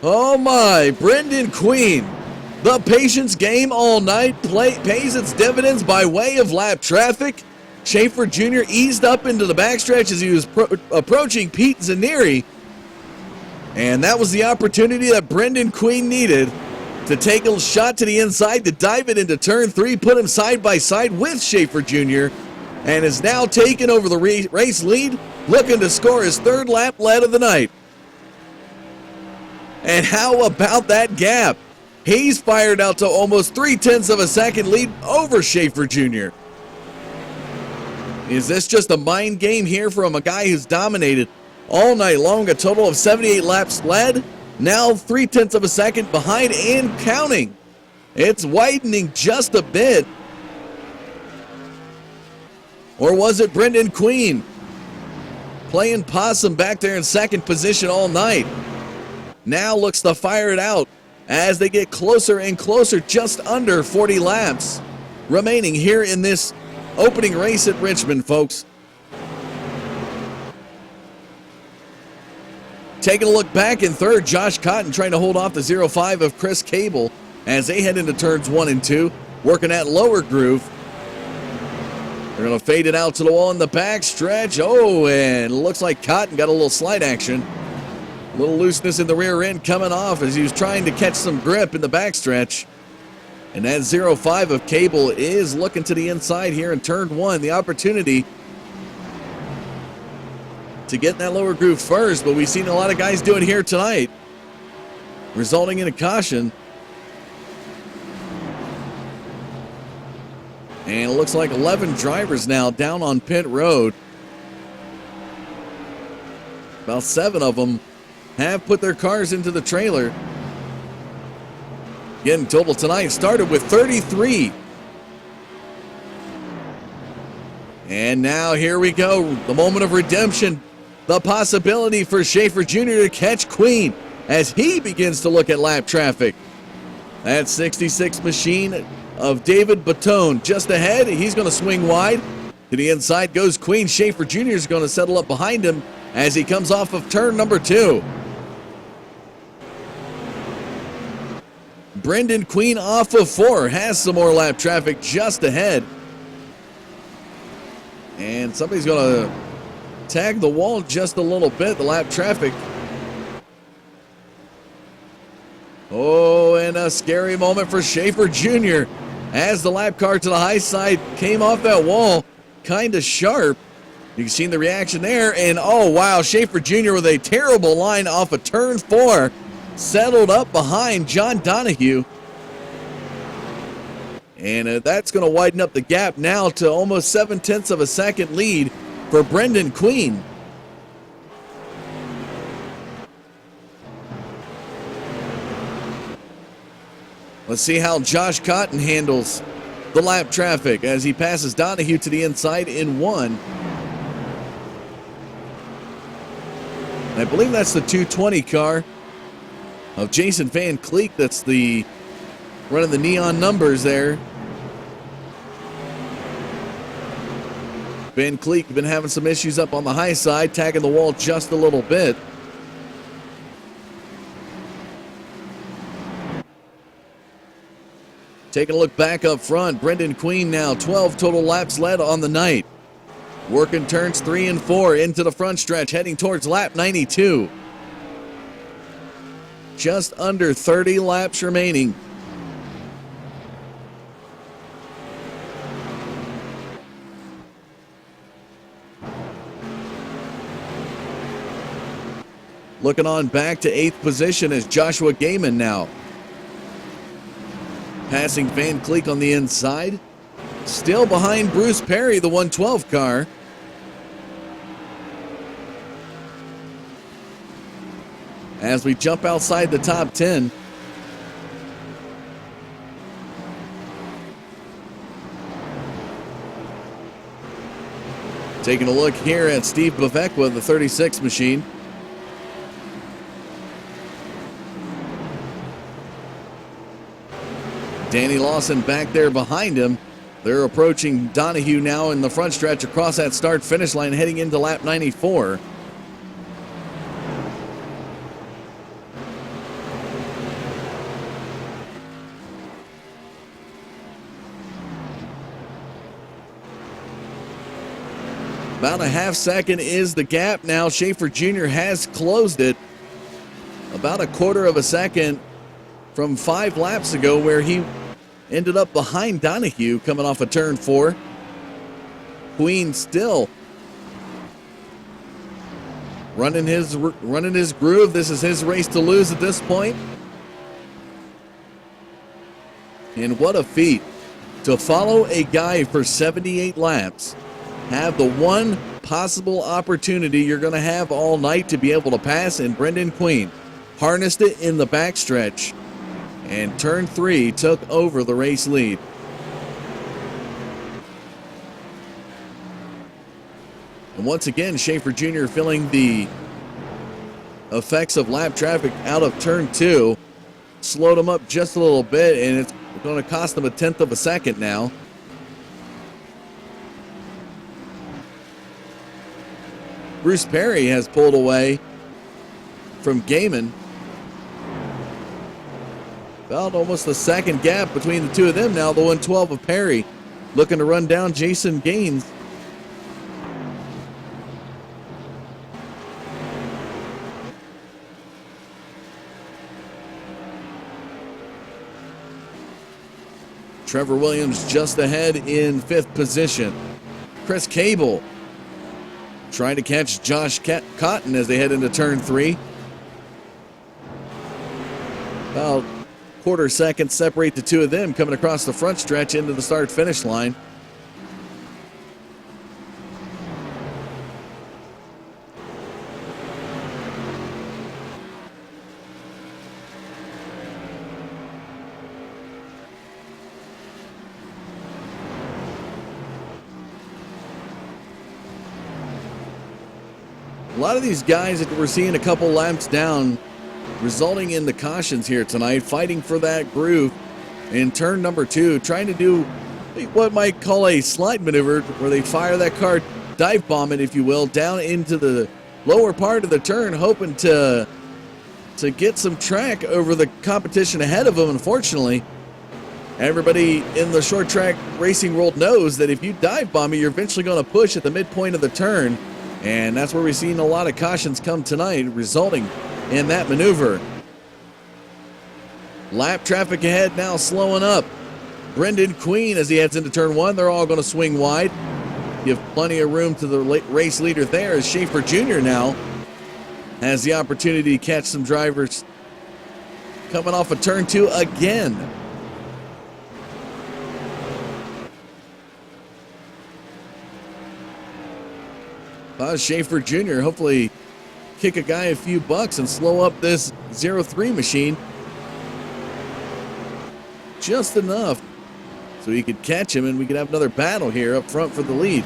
Oh my, Brendan Queen. The patience game all night pays its dividends by way of lap traffic. Schaefer Jr. eased up into the backstretch as he was approaching Pete Zanieri. And that was the opportunity that Brendan Queen needed to take a shot to the inside, to dive it into turn 3, put him side by side with Schaefer Jr., and is now taking over the race lead, looking to score his third lap lead of the night. And how about that gap? He's fired out to almost 0.3 of a second lead over Schaefer Jr. Is this just a mind game here from a guy who's dominated all night long? A total of 78 laps led. Now 0.3 of a second behind and counting. It's widening just a bit. Or was it Brendan Queen playing possum back there in second position all night? Now looks to fire it out as they get closer and closer, just under 40 laps remaining here in this opening race at Richmond, folks. Taking a look back in third, Josh Cotton trying to hold off the 0.5 of Chris Cable as they head into turns 1 and 2, working that lower groove. They're going to fade it out to the wall in the back stretch. Oh, and looks like Cotton got a little slide action. A little looseness in the rear end coming off as he was trying to catch some grip in the back stretch. And that 0.5 of Cable is looking to the inside here in turn 1. The opportunity to get in that lower groove first, but we've seen a lot of guys do it here tonight. resulting in a caution. And it looks like 11 drivers now down on pit road. About 7 of them have put their cars into the trailer. Again, total tonight started with 33. And now here we go, the moment of redemption. The possibility for Schaefer Jr. to catch Queen as he begins to look at lap traffic. That 66 machine of David Batone just ahead. He's going to swing wide. To the inside goes Queen. Schaefer Jr. is going to settle up behind him as he comes off of turn number 2. Brendan Queen off of 4 has some more lap traffic just ahead. And somebody's going to tag the wall just a little bit, the lap traffic. Oh, and a scary moment for Schaefer Jr. as the lap car to the high side came off that wall, kind of sharp. You can see the reaction there, and oh wow, Schaefer Jr. with a terrible line off of turn 4, settled up behind John Donahue. And that's going to widen up the gap now to almost 0.7 of a second lead for Brendan Queen. Let's see how Josh Cotton handles the lap traffic as he passes Donahue to the inside in 1. I believe that's the 220 car of Jason Van Cleek. That's the running the neon numbers there. Van Cleek been having some issues up on the high side, tagging the wall just a little bit. Taking a look back up front, Brendan Queen now 12 total laps led on the night. Working turns 3 and 4 into the front stretch, heading towards lap 92. Just under 30 laps remaining. Looking on back to 8th position is Joshua Gaiman now. Passing Van Cleek on the inside. Still behind Bruce Perry, the 112 car. As we jump outside the top 10. Taking a look here at Steve Bavekwa, the 36 machine. Danny Lawson back there behind him. They're approaching Donahue now in the front stretch across that start-finish line heading into lap 94. About a half second is the gap now. Schaefer Jr. has closed it. About a quarter of a second from 5 laps ago where he ended up behind Donahue coming off of turn 4. Queen still running his groove. This is his race to lose at this point. And what a feat to follow a guy for 78 laps. Have the one possible opportunity you're going to have all night to be able to pass, and Brendan Queen harnessed it in the backstretch. And turn 3 took over the race lead. And once again, Schaefer Jr. feeling the effects of lap traffic out of turn 2. Slowed him up just a little bit, and it's going to cost him 1/10 of a second now. Bruce Perry has pulled away from Gaiman. About almost a second gap between the two of them now. The 112 of Perry looking to run down Jason Gaines. Trevor Williams just ahead in 5th position. Chris Cable trying to catch Josh Cotton as they head into turn 3. About quarter second separate the two of them coming across the front stretch into the start-finish line. A lot of these guys that we're seeing a couple laps down, resulting in the cautions here tonight, fighting for that groove in turn number 2, trying to do what might call a slide maneuver, where they fire that car, dive bomb it, if you will, down into the lower part of the turn, hoping to get some track over the competition ahead of them. Unfortunately, everybody in the short track racing world knows that if you dive bomb it, you're eventually going to push at the midpoint of the turn. And that's where we've seen a lot of cautions come tonight, resulting in that maneuver. Lap traffic ahead now slowing up. Brendan Queen as he heads into turn 1. They're all going to swing wide. Give plenty of room to the race leader there, as Schaefer Jr. now has the opportunity to catch some drivers coming off of turn 2 again. Schaefer Jr. hopefully kick a guy a few bucks and slow up this 03 machine just enough so he could catch him and we could have another battle here up front for the lead.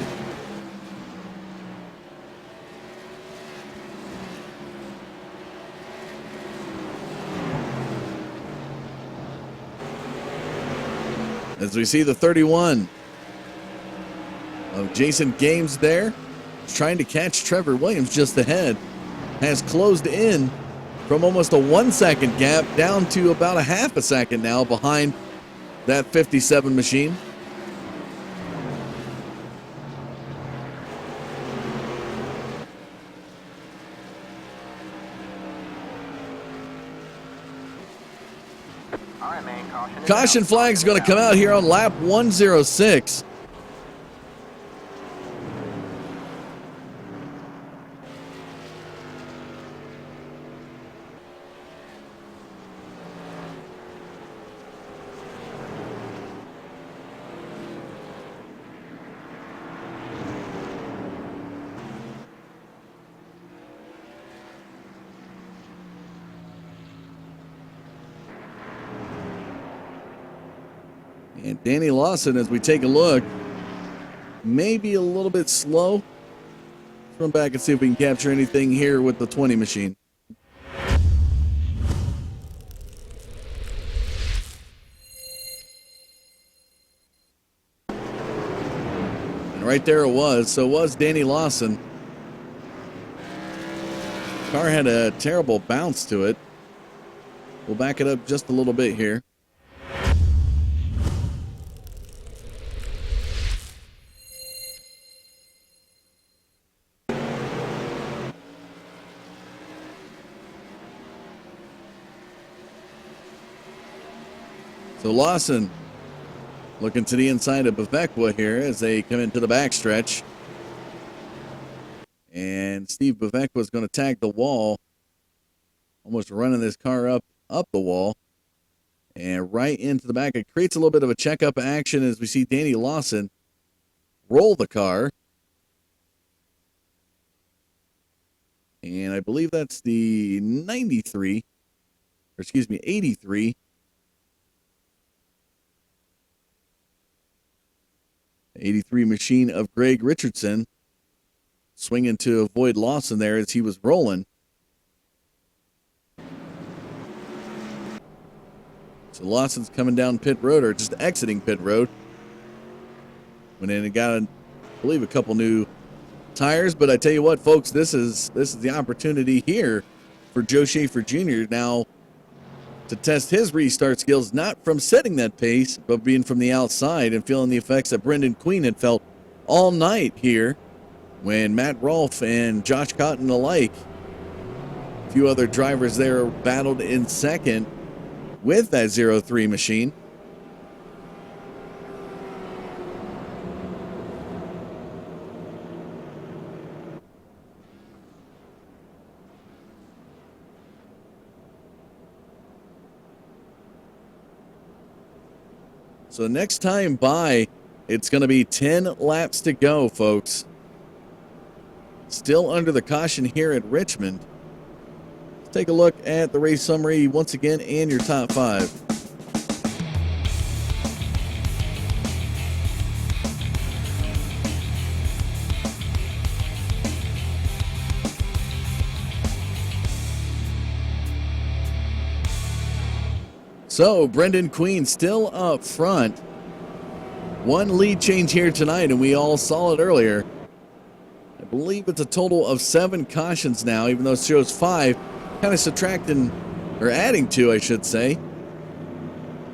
As we see the 31 of Jason Games there, trying to catch Trevor Williams just ahead, has closed in from almost a 1 second gap down to about a half a second now behind that 57 machine. All right, man, Caution flag's going to come out here on lap 106. And Danny Lawson, as we take a look, maybe a little bit slow. Let's run back and see if we can capture anything here with the 20 machine. And right there it was. So it was Danny Lawson. Car had a terrible bounce to it. We'll back it up just a little bit here. So Lawson looking to the inside of Bevekwa here as they come into the backstretch. And Steve Bevekwa is going to tag the wall, almost running this car up the wall and right into the back. It creates a little bit of a checkup action as we see Danny Lawson roll the car. And I believe that's the 83 machine of Greg Richardson, swinging to avoid Lawson there as he was rolling. So Lawson's coming down pit road, or just exiting pit road. Went in and got, I believe, a couple new tires. But I tell you what, folks, this is the opportunity here for Joe Schaefer Jr. now to test his restart skills, not from setting that pace, but being from the outside and feeling the effects that Brendan Queen had felt all night here when Matt Rolfe and Josh Cotton alike, a few other drivers there, battled in second with that 03 machine. So next time by, it's going to be 10 laps to go, folks. Still under the caution here at Richmond. Let's take a look at the race summary once again and your top 5. So, Brendan Queen still up front. One lead change here tonight, and we all saw it earlier. I believe it's a total of 7 cautions now, even though it shows 5. Kind of subtracting, or adding 2, I should say,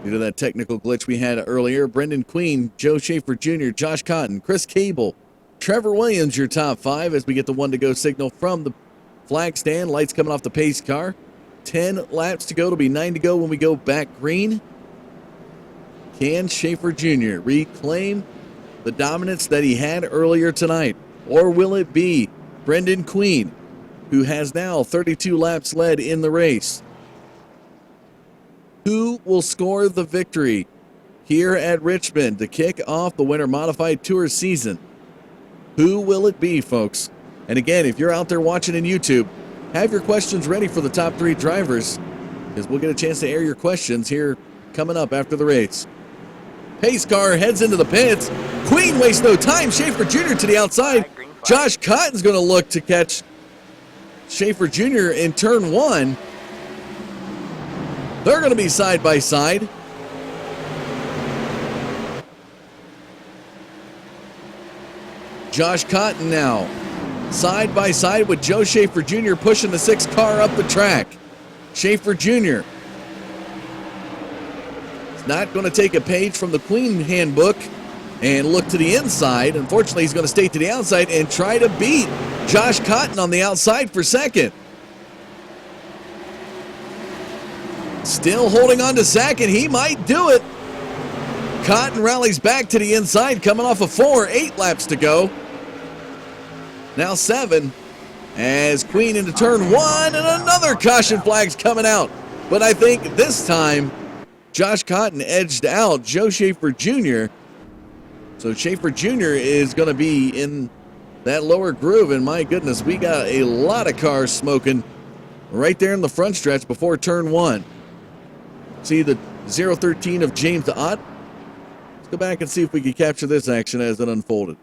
due to that technical glitch we had earlier. Brendan Queen, Joe Schaefer Jr., Josh Cotton, Chris Cable, Trevor Williams, your top 5 as we get the 1-to-go signal from the flag stand. Lights coming off the pace car. 10 laps to go. It'll be 9 to go when we go back green. Can Schaefer Jr. reclaim the dominance that he had earlier tonight? Or will it be Brendan Queen, who has now 32 laps led in the race? Who will score the victory here at Richmond to kick off the Winter Modified Tour season? Who will it be, folks? And again, if you're out there watching in YouTube, have your questions ready for the top 3 drivers, because we'll get a chance to air your questions here coming up after the race. Pace car heads into the pits. Queen wastes no time. Schaefer Jr. to the outside. Josh Cotton's going to look to catch Schaefer Jr. in turn 1. They're going to be side by side. Josh Cotton now side by side with Joe Schaefer Jr. pushing the 6 car up the track. Schaefer Jr. is not going to take a page from the Queen handbook and look to the inside. Unfortunately, he's going to stay to the outside and try to beat Josh Cotton on the outside for second. Still holding on to second. He might do it. Cotton rallies back to the inside, coming off of 4, 8 laps to go. Now 7, as Queen into turn 1, and another caution flag's coming out. But I think this time, Josh Cotton edged out Joe Schaefer Jr. So Schaefer Jr. is going to be in that lower groove, and my goodness, we got a lot of cars smoking right there in the front stretch before turn 1. See the 013 of James Ott? Let's go back and see if we can capture this action as it unfolded.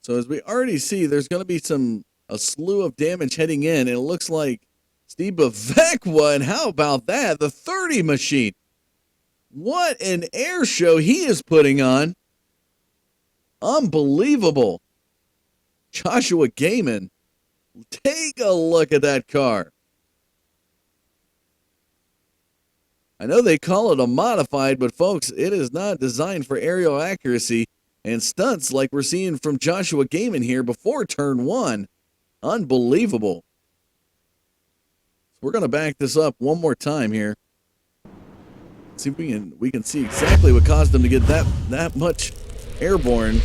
So as we already see, there's going to be a slew of damage heading in, and it looks like Steve Bevekwa, and how about that? The 30 machine. What an air show he is putting on. Unbelievable. Joshua Gaiman, take a look at that car. I know they call it a modified, but folks, it is not designed for aerial accuracy and stunts like we're seeing from Joshua Gaiman here before turn 1. Unbelievable. We're going to back this up one more time here. See if we can see exactly what caused them to get that much airborne.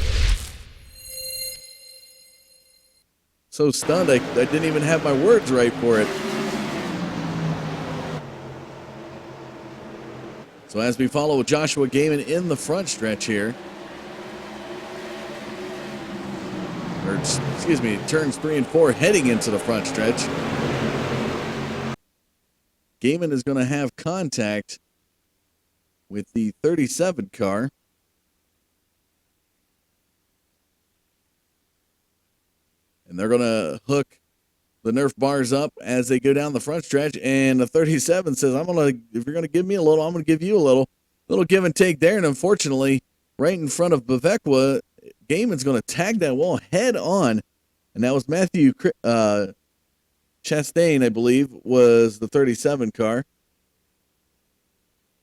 So stunned, I didn't even have my words right for it. So as we follow Joshua Gaiman in the front stretch here, or excuse me, turns 3 and 4 heading into the front stretch. Gaiman is going to have contact with the 37 car. And they're going to hook the Nerf bars up as they go down the front stretch. And the 37 says, if you're going to give me a little, I'm going to give you a little give and take there. And unfortunately, right in front of Bevekwa, Gaiman's going to tag that wall head on. And that was Matthew Chastain, I believe, was the 37 car.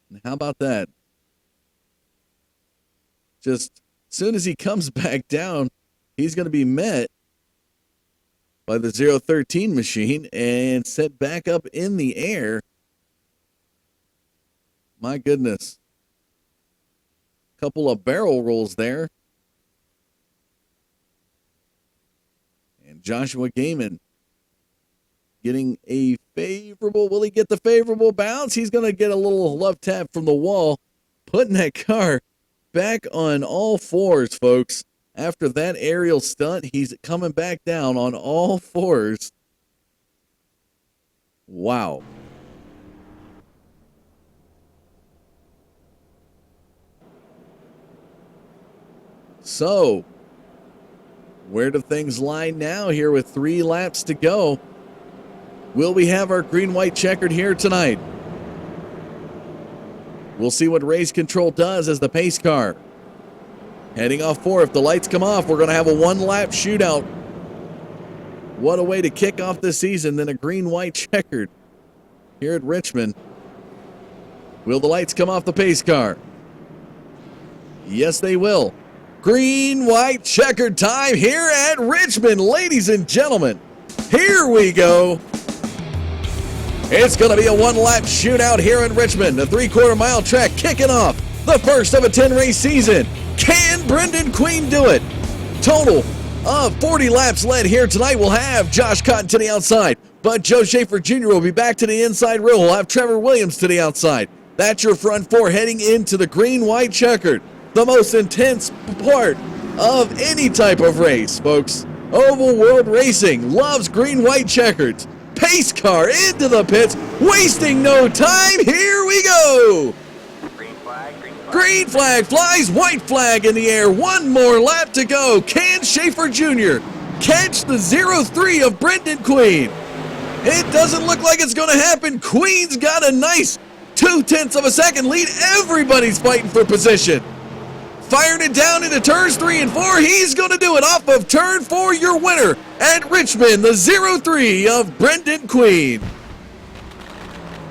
And how about that? Just as soon as he comes back down, he's going to be met by the 013 machine and set back up in the air. My goodness. Couple of barrel rolls there. And Joshua Gaiman getting a favorable, will he get the favorable bounce? He's going to get a little love tap from the wall, putting that car back on all fours, folks. After that aerial stunt, he's coming back down on all fours. Wow. So, where do things lie now here with 3 laps to go? Will we have our green-white checkered here tonight? We'll see what race control does as the pace car. Heading off 4. If the lights come off, we're going to have a 1-lap shootout. What a way to kick off this season than a green-white checkered here at Richmond. Will the lights come off the pace car? Yes, they will. Green-white checkered time here at Richmond, ladies and gentlemen. Here we go. It's going to be a 1-lap shootout here in Richmond. The 3/4 mile track kicking off the first of a 10-race season. Can Brendan Queen do it? Total of 40 laps led here tonight. We'll have Josh Cotton to the outside, but Joe Schaefer Jr. will be back to the inside row. We'll have Trevor Williams to the outside. That's your front 4 heading into the green-white checkered. The most intense part of any type of race, folks. Oval World Racing loves green-white checkers. Pace car into the pits, wasting no time. Here we go. Green flag, green flag. Green flag flies, white flag in the air. 1 more lap to go. Can Schaefer Jr. catch the 0-3 of Brendan Queen? It doesn't look like it's going to happen. Queen's got a nice 0.2 of a second lead. Everybody's fighting for position. Firing it down into turns 3 and 4. He's going to do it off of turn 4. Your winner at Richmond, the 0-3 of Brendan Queen.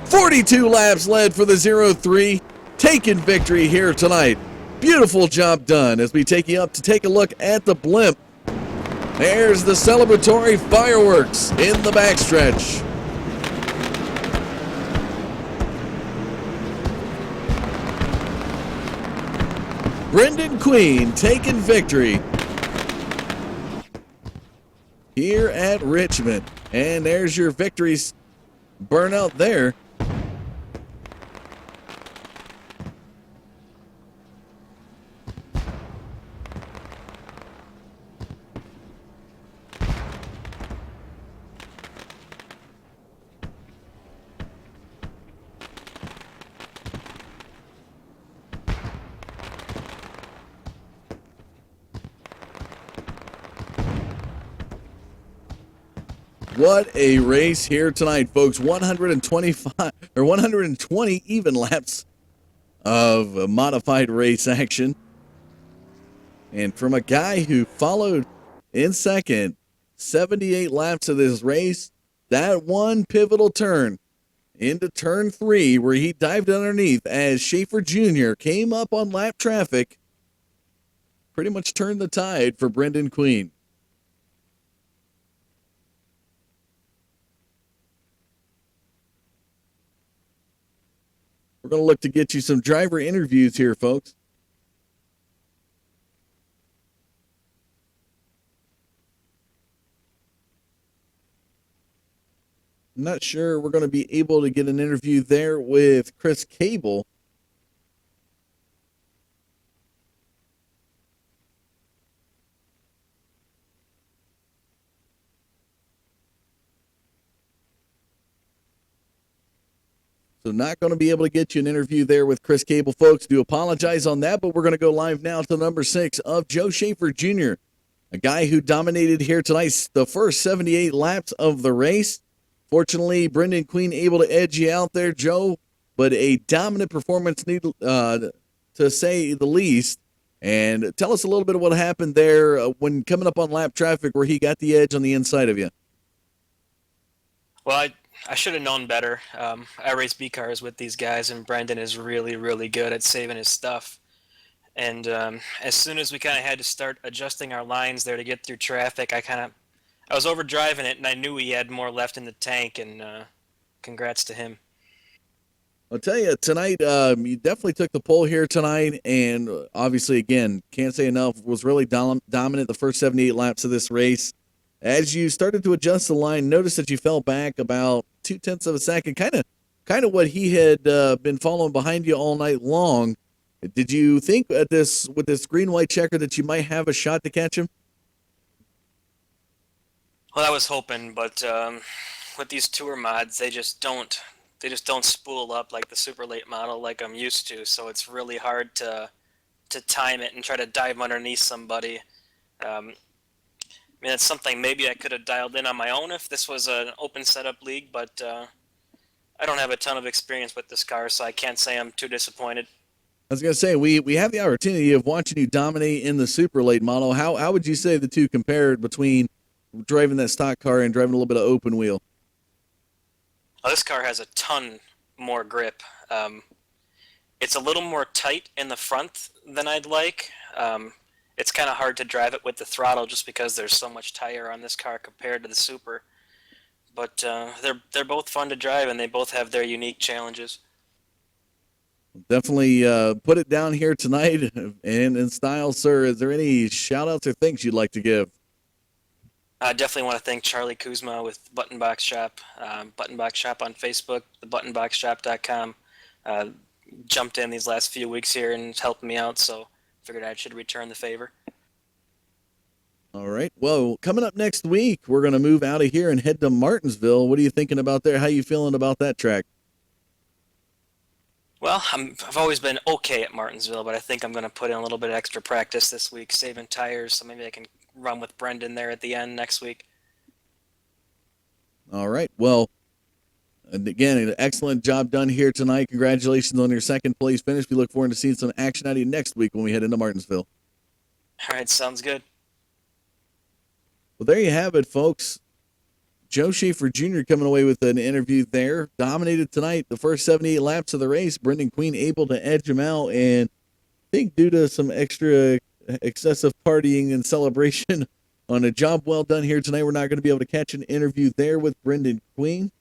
42 laps led for the 0-3. Taking victory here tonight. Beautiful job done as we take you up to take a look at the blimp. There's the celebratory fireworks in the backstretch. Brendan Queen taking victory here at Richmond. And there's your victories burnout there. What a race here tonight, folks. 120 even laps of modified race action. And from a guy who followed in second, 78 laps of this race, that one pivotal turn into turn 3 where he dived underneath as Schaefer Jr. came up on lap traffic, pretty much turned the tide for Brendan Queen. We're going to look to get you some driver interviews here, folks. I'm not sure we're going to be able to get an interview there with Chris Cable. So not going to be able to get you an interview there with Chris Cable, folks. Do apologize on that, but we're going to go live now to number 6 of Joe Schaefer Jr., a guy who dominated here tonight the first 78 laps of the race. Fortunately, Brendan Queen able to edge you out there, Joe, but a dominant performance, to say the least. And tell us a little bit of what happened there when coming up on lap traffic where he got the edge on the inside of you. Well, I should have known better. I race B cars with these guys, and Brendan is really, really good at saving his stuff. And as soon as we kind of had to start adjusting our lines there to get through traffic, I I was over driving it, and I knew he had more left in the tank, and congrats to him. I'll tell you, tonight, you definitely took the pole here tonight, and obviously, again, can't say enough, was really dominant the first 78 laps of this race. As you started to adjust the line, notice that you fell back about 0.2 of a second, kind of what he had been following behind you all night long. Did you think with this green-white checker that you might have a shot to catch him? Well, I was hoping, but with these tour mods, they just don't spool up like the super late model like I'm used to. So it's really hard to time it and try to dive underneath somebody. I mean, it's something maybe I could have dialed in on my own if this was an open setup league, but I don't have a ton of experience with this car, so I can't say I'm too disappointed. I was going to say, we have the opportunity of watching you dominate in the super late model. How would you say the two compared between driving that stock car and driving a little bit of open wheel? Well, this car has a ton more grip. It's a little more tight in the front than I'd like. It's kind of hard to drive it with the throttle just because there's so much tire on this car compared to the Super. But they're both fun to drive, and they both have their unique challenges. Definitely put it down here tonight and in style, sir. Is there any shout-outs or thanks you'd like to give? I definitely want to thank Charlie Kuzma with Button Box Shop. Button Box Shop on Facebook, thebuttonboxshop.com. Jumped in these last few weeks here and helped me out, so figured I should return the favor. All right. Well, coming up next week, we're going to move out of here and head to Martinsville. What are you thinking about there? How you feeling about that track? Well, I've always been okay at Martinsville, but I think I'm going to put in a little bit of extra practice this week, saving tires, so maybe I can run with Brendan there at the end next week. All right. Well, and again, an excellent job done here tonight. Congratulations on your second place finish. We look forward to seeing some action out of you next week when we head into Martinsville. All right, sounds good. Well, there you have it, folks. Joe Schaefer Jr. coming away with an interview there. Dominated tonight, the first 78 laps of the race. Brendan Queen able to edge him out, and I think due to some extra excessive partying and celebration on a job well done here tonight, we're not going to be able to catch an interview there with Brendan Queen.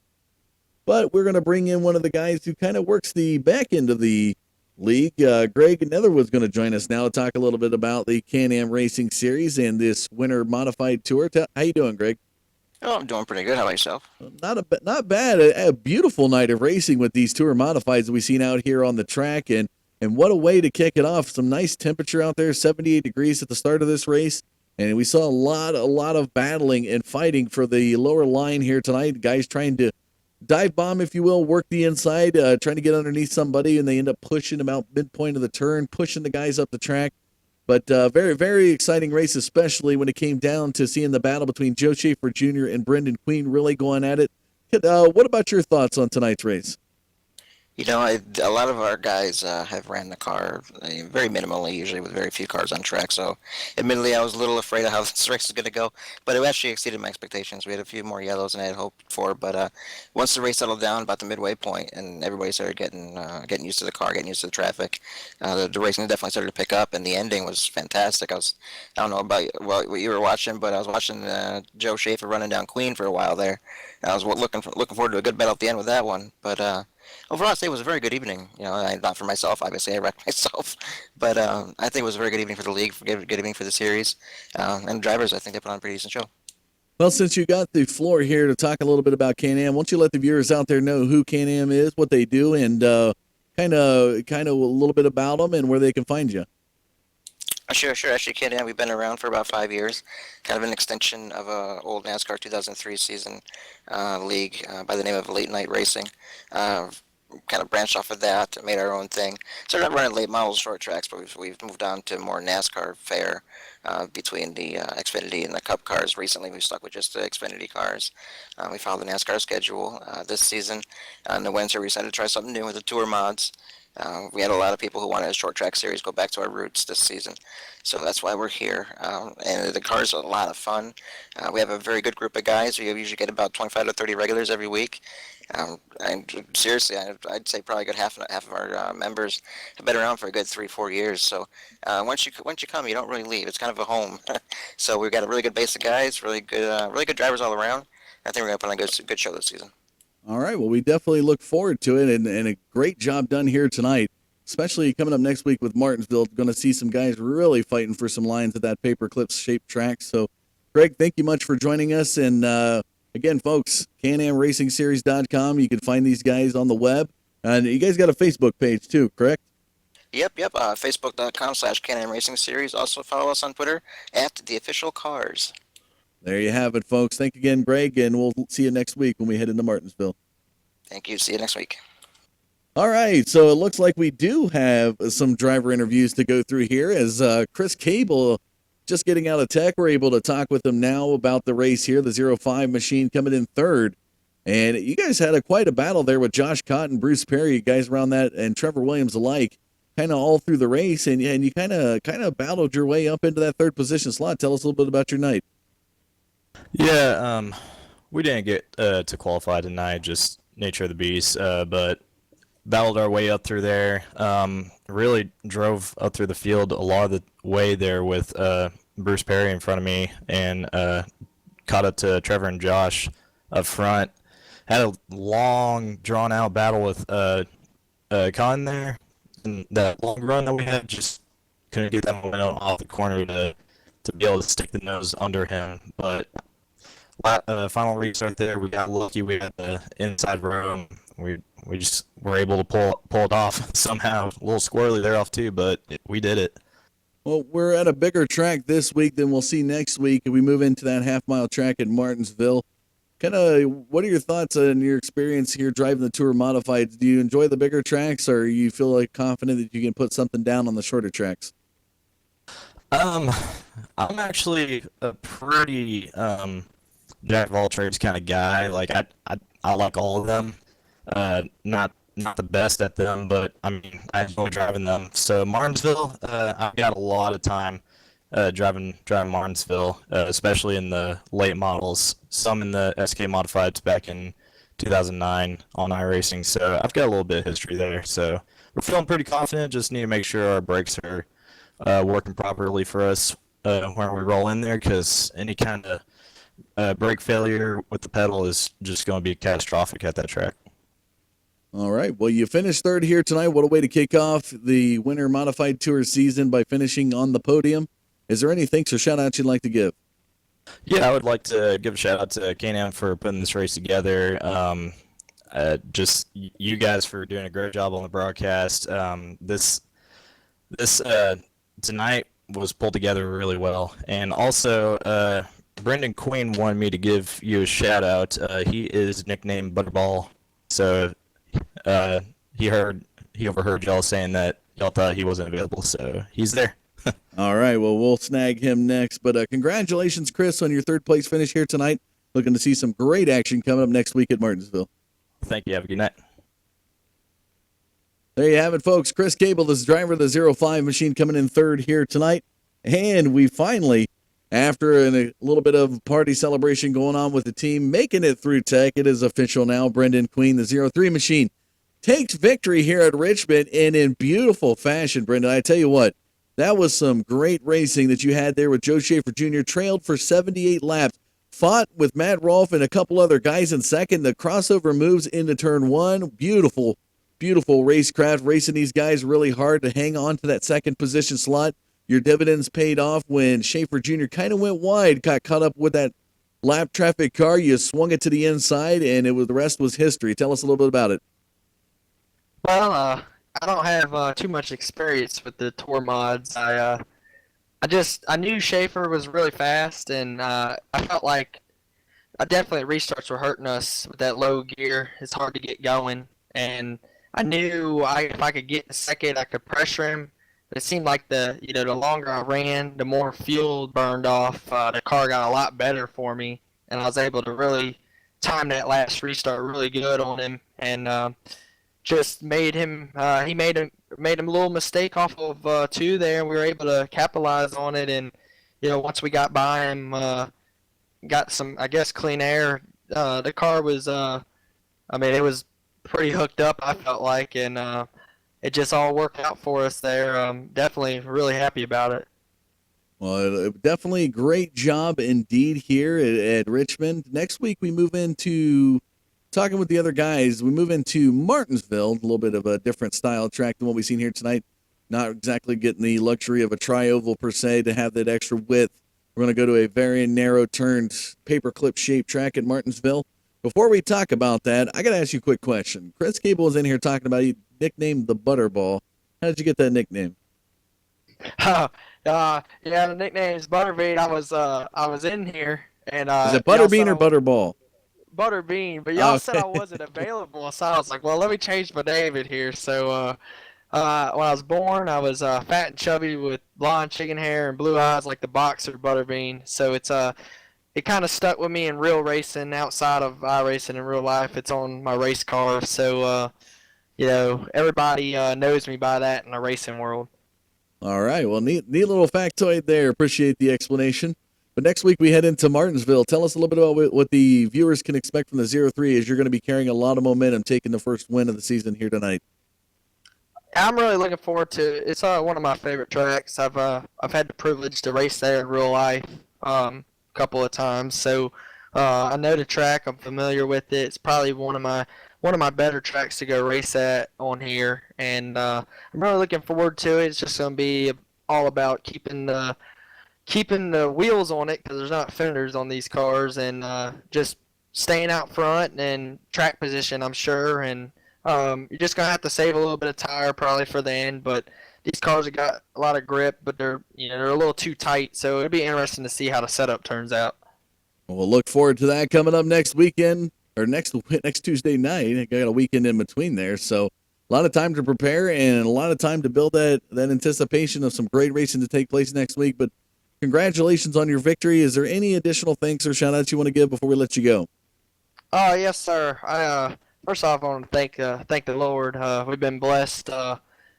But we're going to bring in one of the guys who kind of works the back end of the league. Greg Netherwood's going to join us now to talk a little bit about the Can-Am Racing Series and this Winter Modified Tour. How you doing, Greg? Oh, I'm doing pretty good. How about yourself? Not bad. A beautiful night of racing with these Tour Modifieds that we've seen out here on the track, and what a way to kick it off. Some nice temperature out there, 78 degrees at the start of this race, and we saw a lot of battling and fighting for the lower line here tonight. Guys trying to dive bomb, if you will, work the inside, trying to get underneath somebody, and they end up pushing about midpoint of the turn, pushing the guys up the track. But very, very exciting race, especially when it came down to seeing the battle between Joe Schaefer Jr. and Brendan Queen really going at it. What about your thoughts on tonight's race? You know, a lot of our guys have ran the car very minimally, usually with very few cars on track. So, admittedly, I was a little afraid of how this race is going to go, but it actually exceeded my expectations. We had a few more yellows than I had hoped for, but once the race settled down about the midway point and everybody started getting used to the car, getting used to the traffic, the racing definitely started to pick up, and the ending was fantastic. I don't know about what you were watching, but I was watching Joe Schaefer running down Queen for a while there. I was looking forward to a good battle at the end with that one, but overall, I'd say it was a very good evening. You know, not for myself, obviously, I wrecked myself. But I think it was a very good evening for the league, good evening for the series. And the drivers, I think they put on a pretty decent show. Well, since you got the floor here to talk a little bit about Can-Am, why don't you let the viewers out there know who Can-Am is, what they do, and kind of a little bit about them and where they can find you. Sure. Actually, Can-Am, we've been around for about 5 years. Kind of an extension of a old NASCAR 2003 season league by the name of Late Night Racing. Kind of branched off of that, made our own thing. Started out running late models, short tracks, but we've moved on to more NASCAR fare between the Xfinity and the Cup cars. Recently, we've stuck with just the Xfinity cars. We followed the NASCAR schedule this season. In the winter, we decided to try something new with the Tour mods. We had a lot of people who wanted a short track series go back to our roots this season. So that's why we're here. And the cars are a lot of fun. We have a very good group of guys. We usually get about 25 to 30 regulars every week. And seriously, I'd say probably a good half of our members have been around for a good 3-4 years. So once you come, you don't really leave. It's kind of a home. So we've got a really good base of guys, really good drivers all around. I think we're going to put on a good show this season. All right. Well, we definitely look forward to it, and a great job done here tonight, especially coming up next week with Martinsville. Going to see some guys really fighting for some lines at that paperclip-shaped track. So, Greg, thank you much for joining us. And, again, folks, CanAmRacingSeries.com. You can find these guys on the web. And you guys got a Facebook page, too, correct? Yep. Facebook.com/Can-Am Racing Series. Also follow us on Twitter @TheOfficialCars. There you have it, folks. Thank you again, Greg, and we'll see you next week when we head into Martinsville. Thank you. See you next week. All right, so it looks like we do have some driver interviews to go through here as Chris Cable, just getting out of tech. We're able to talk with him now about the race here, the 05 machine coming in third. And you guys had quite a battle there with Josh Cotton, Bruce Perry, guys around that, and Trevor Williams alike, kind of all through the race, and you kind of battled your way up into that third position slot. Tell us a little bit about your night. Yeah, we didn't get to qualify tonight, just nature of the beast, but battled our way up through there. Really drove up through the field a lot of the way there with Bruce Perry in front of me, and caught up to Trevor and Josh up front. Had a long, drawn-out battle with Con there. And that long run that we had, just couldn't get that momentum off the corner to be able to stick the nose under him. But final restart there, we got lucky. We had the inside row. We just were able to pull it off somehow. A little squirrely there off too, but we did it. Well, we're at a bigger track this week than we'll see next week. We move into that half-mile track at Martinsville. Kind of, what are your thoughts on your experience here driving the Tour Modifieds? Do you enjoy the bigger tracks, or you feel like confident that you can put something down on the shorter tracks? I'm actually a pretty jack of all trades kind of guy. Like I like all of them. Not the best at them, but I mean I enjoy driving them. So Martinsville, I've got a lot of time driving Martinsville, especially in the late models. Some in the SK Modifieds back in 2009 on iRacing. So I've got a little bit of history there. So we're feeling pretty confident. Just need to make sure our brakes are working properly for us when we roll in there, because any kind of brake failure with the pedal is just going to be catastrophic at that track. All right. Well, you finished third here tonight. What a way to kick off the Winter Modified Tour season by finishing on the podium. Is there any thanks or shout-outs you'd like to give? Yeah, I would like to give a shout-out to Can-Am for putting this race together. Just you guys for doing a great job on the broadcast. This tonight was pulled together really well. And also, Brendan Queen wanted me to give you a shout-out. He is nicknamed Butterball. So he overheard y'all saying that y'all thought he wasn't available, so he's there. All right, well, we'll snag him next. But congratulations, Chris, on your third place finish here tonight. Looking to see some great action coming up next week at Martinsville. Thank you. Have a good night. There you have it, folks. Chris Cable, this driver of the 05 machine, coming in third here tonight. And we finally, after a little bit of party celebration going on with the team, making it through tech, it is official now. Brendan Queen, the 03 machine, takes victory here at Richmond, and in beautiful fashion, Brendan. I tell you what, that was some great racing that you had there with Joe Schaefer Jr., trailed for 78 laps, fought with Matt Rolfe and a couple other guys in second. The crossover moves into turn one. Beautiful, beautiful racecraft, racing these guys really hard to hang on to that second position slot. Your dividends paid off when Schaefer Jr. kind of went wide, got caught up with that lap traffic car. You swung it to the inside, and the rest was history. Tell us a little bit about it. Well, I don't have too much experience with the tour mods. I knew Schaefer was really fast, and I felt like definitely restarts were hurting us with that low gear. It's hard to get going, and I knew if I could get in second, I could pressure him. But it seemed like the longer I ran, the more fuel burned off. The car got a lot better for me, and I was able to really time that last restart really good on him. And just made him he made him a little mistake off of 2 there, and we were able to capitalize on it. And once we got by him, got some, I guess, clean air. The car was it was pretty hooked up, I felt like, and it just all worked out for us there. Definitely really happy about it. Well, definitely great job indeed here at Richmond. Next week we move into talking with the other guys. We move into Martinsville, a little bit of a different style track than what we've seen here tonight. Not exactly getting the luxury of a tri-oval per se to have that extra width. We're going to go to a very narrow turned paperclip shaped track at Martinsville. Before we talk about that, I got to ask you a quick question. Chris Cable was in here talking about you nicknamed the Butterball. How did you get that nickname? Yeah, the nickname is Butterbean. I was in here, and Is it Butterbean or Butterball? Butterbean, but y'all said I wasn't available, so I was like, well, let me change my name in here. So when I was born, I was fat and chubby with blonde chicken hair and blue eyes like the boxer Butterbean. So it kind of stuck with me in real racing. Outside of iRacing in real life, it's on my race car. So everybody knows me by that in the racing world. All right. Well, neat little factoid there. Appreciate the explanation. But next week we head into Martinsville. Tell us a little bit about what the viewers can expect from the 03 as you're going to be carrying a lot of momentum, taking the first win of the season here tonight. I'm really looking forward to it. It's one of my favorite tracks. I've had the privilege to race there in real life a couple of times, so I know the track. I'm familiar with it. It's probably one of my better tracks to go race at on here, and I'm really looking forward to it. It's just going to be all about keeping the wheels on it, because there's not fenders on these cars, and just staying out front and track position, I'm sure. And you're just gonna have to save a little bit of tire probably for the end, but these cars have got a lot of grip, but they're a little too tight, so it'll be interesting to see how the setup turns out. We'll look forward to that coming up next weekend, or next Tuesday night. I got a weekend in between there, so a lot of time to prepare and a lot of time to build that anticipation of some great racing to take place next week. But congratulations on your victory. Is there any additional thanks or shout outs you want to give before we let you go? Oh, yes, sir. First off, I want to thank the Lord. We've been blessed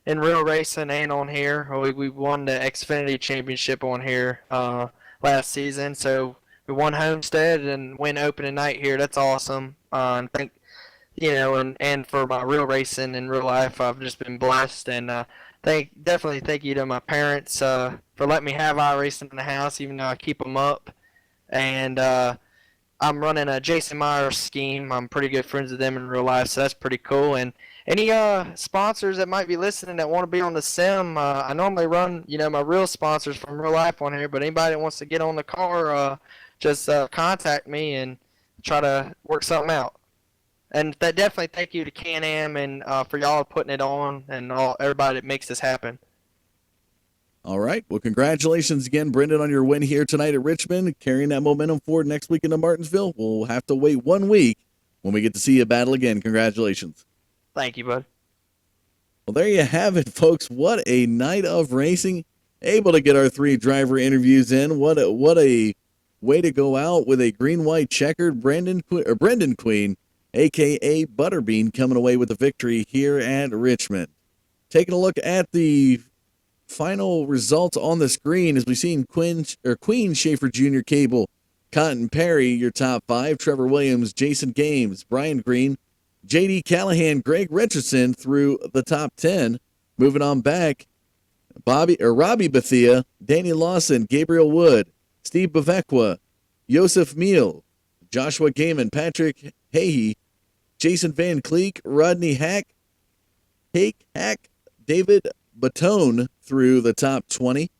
in real racing and on here. We won the Xfinity Championship on here last season, so we won Homestead and win opening night here. That's awesome. And and for my real racing in real life, I've just been blessed. And definitely thank you to my parents for letting me have iRacing in the house, even though I keep them up. And I'm running a Jason Myers scheme. I'm pretty good friends with them in real life, so that's pretty cool. And any sponsors that might be listening that want to be on the sim, I normally run, my real sponsors from real life on here, but anybody that wants to get on the car, just contact me and try to work something out. And definitely thank you to Can-Am and for y'all putting it on, and everybody that makes this happen. All right. Well, congratulations again, Brendan, on your win here tonight at Richmond, carrying that momentum forward next week into Martinsville. We'll have to wait 1 week when we get to see you battle again. Congratulations. Thank you, bud. Well, there you have it, folks. What a night of racing. Able to get our 3 driver interviews in. What a way to go out with a green-white checkered Brendan Queen, a.k.a. Butterbean, coming away with the victory here at Richmond. Taking a look at the final results on the screen as we've seen Queen Schaefer Jr. Cable, Cotton Perry, your top 5, Trevor Williams, Jason Games, Brian Green, J.D. Callahan, Greg Richardson through the top 10. Moving on back, Robbie Bethia, Danny Lawson, Gabriel Wood, Steve Bavekwa, Joseph Meal, Joshua Gaiman, Patrick Hahey, Jason Van Cleek, Rodney Hack, David Batone through the top 20.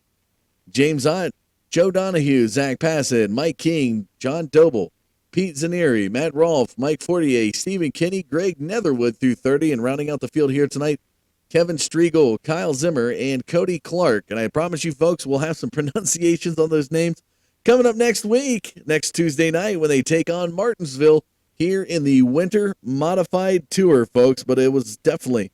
James Ott, Joe Donahue, Zach Passett, Mike King, John Doble, Pete Zanieri, Matt Rolfe, Mike Fortier, Stephen Kinney, Greg Netherwood through 30. And rounding out the field here tonight, Kevin Striegel, Kyle Zimmer, and Cody Clark. And I promise you folks, we'll have some pronunciations on those names coming up next week, next Tuesday night, when they take on Martinsville here in the Winter Modified Tour, folks. But it was definitely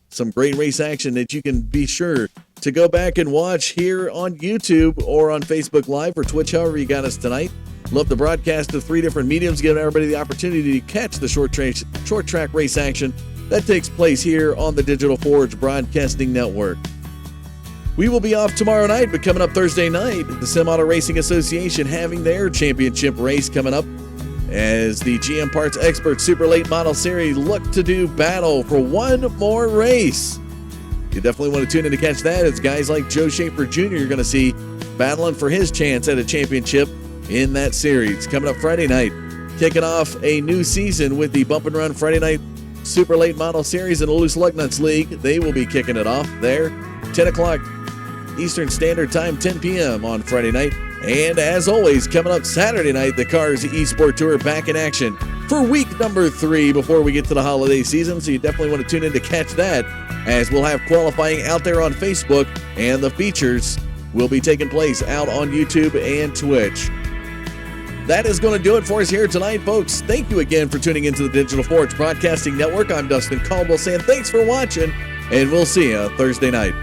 some great race action that you can be sure to go back and watch here on YouTube or on Facebook Live or Twitch, however you got us tonight. Love the broadcast of 3 different mediums, giving everybody the opportunity to catch the short track race action that takes place here on the Digital Forge Broadcasting Network. We will be off tomorrow night, but coming up Thursday night, the Sim Auto Racing Association having their championship race coming up as the GM Parts Expert Super Late Model Series look to do battle for one more race. You definitely want to tune in to catch that. It's guys like Joe Schaefer Jr. you're going to see battling for his chance at a championship in that series. Coming up Friday night, kicking off a new season with the Bump and Run Friday Night Super Late Model Series in the Loose Lug Nuts League. They will be kicking it off there, 10 o'clock Eastern Standard Time, 10 p.m. on Friday night. And as always, coming up Saturday night, the Cars eSport Tour back in action for week number 3 before we get to the holiday season. So you definitely want to tune in to catch that, as we'll have qualifying out there on Facebook, and the features will be taking place out on YouTube and Twitch. That is going to do it for us here tonight, folks. Thank you again for tuning into the Digital Forge Broadcasting Network. I'm Dustin Caldwell saying thanks for watching, and we'll see you Thursday night.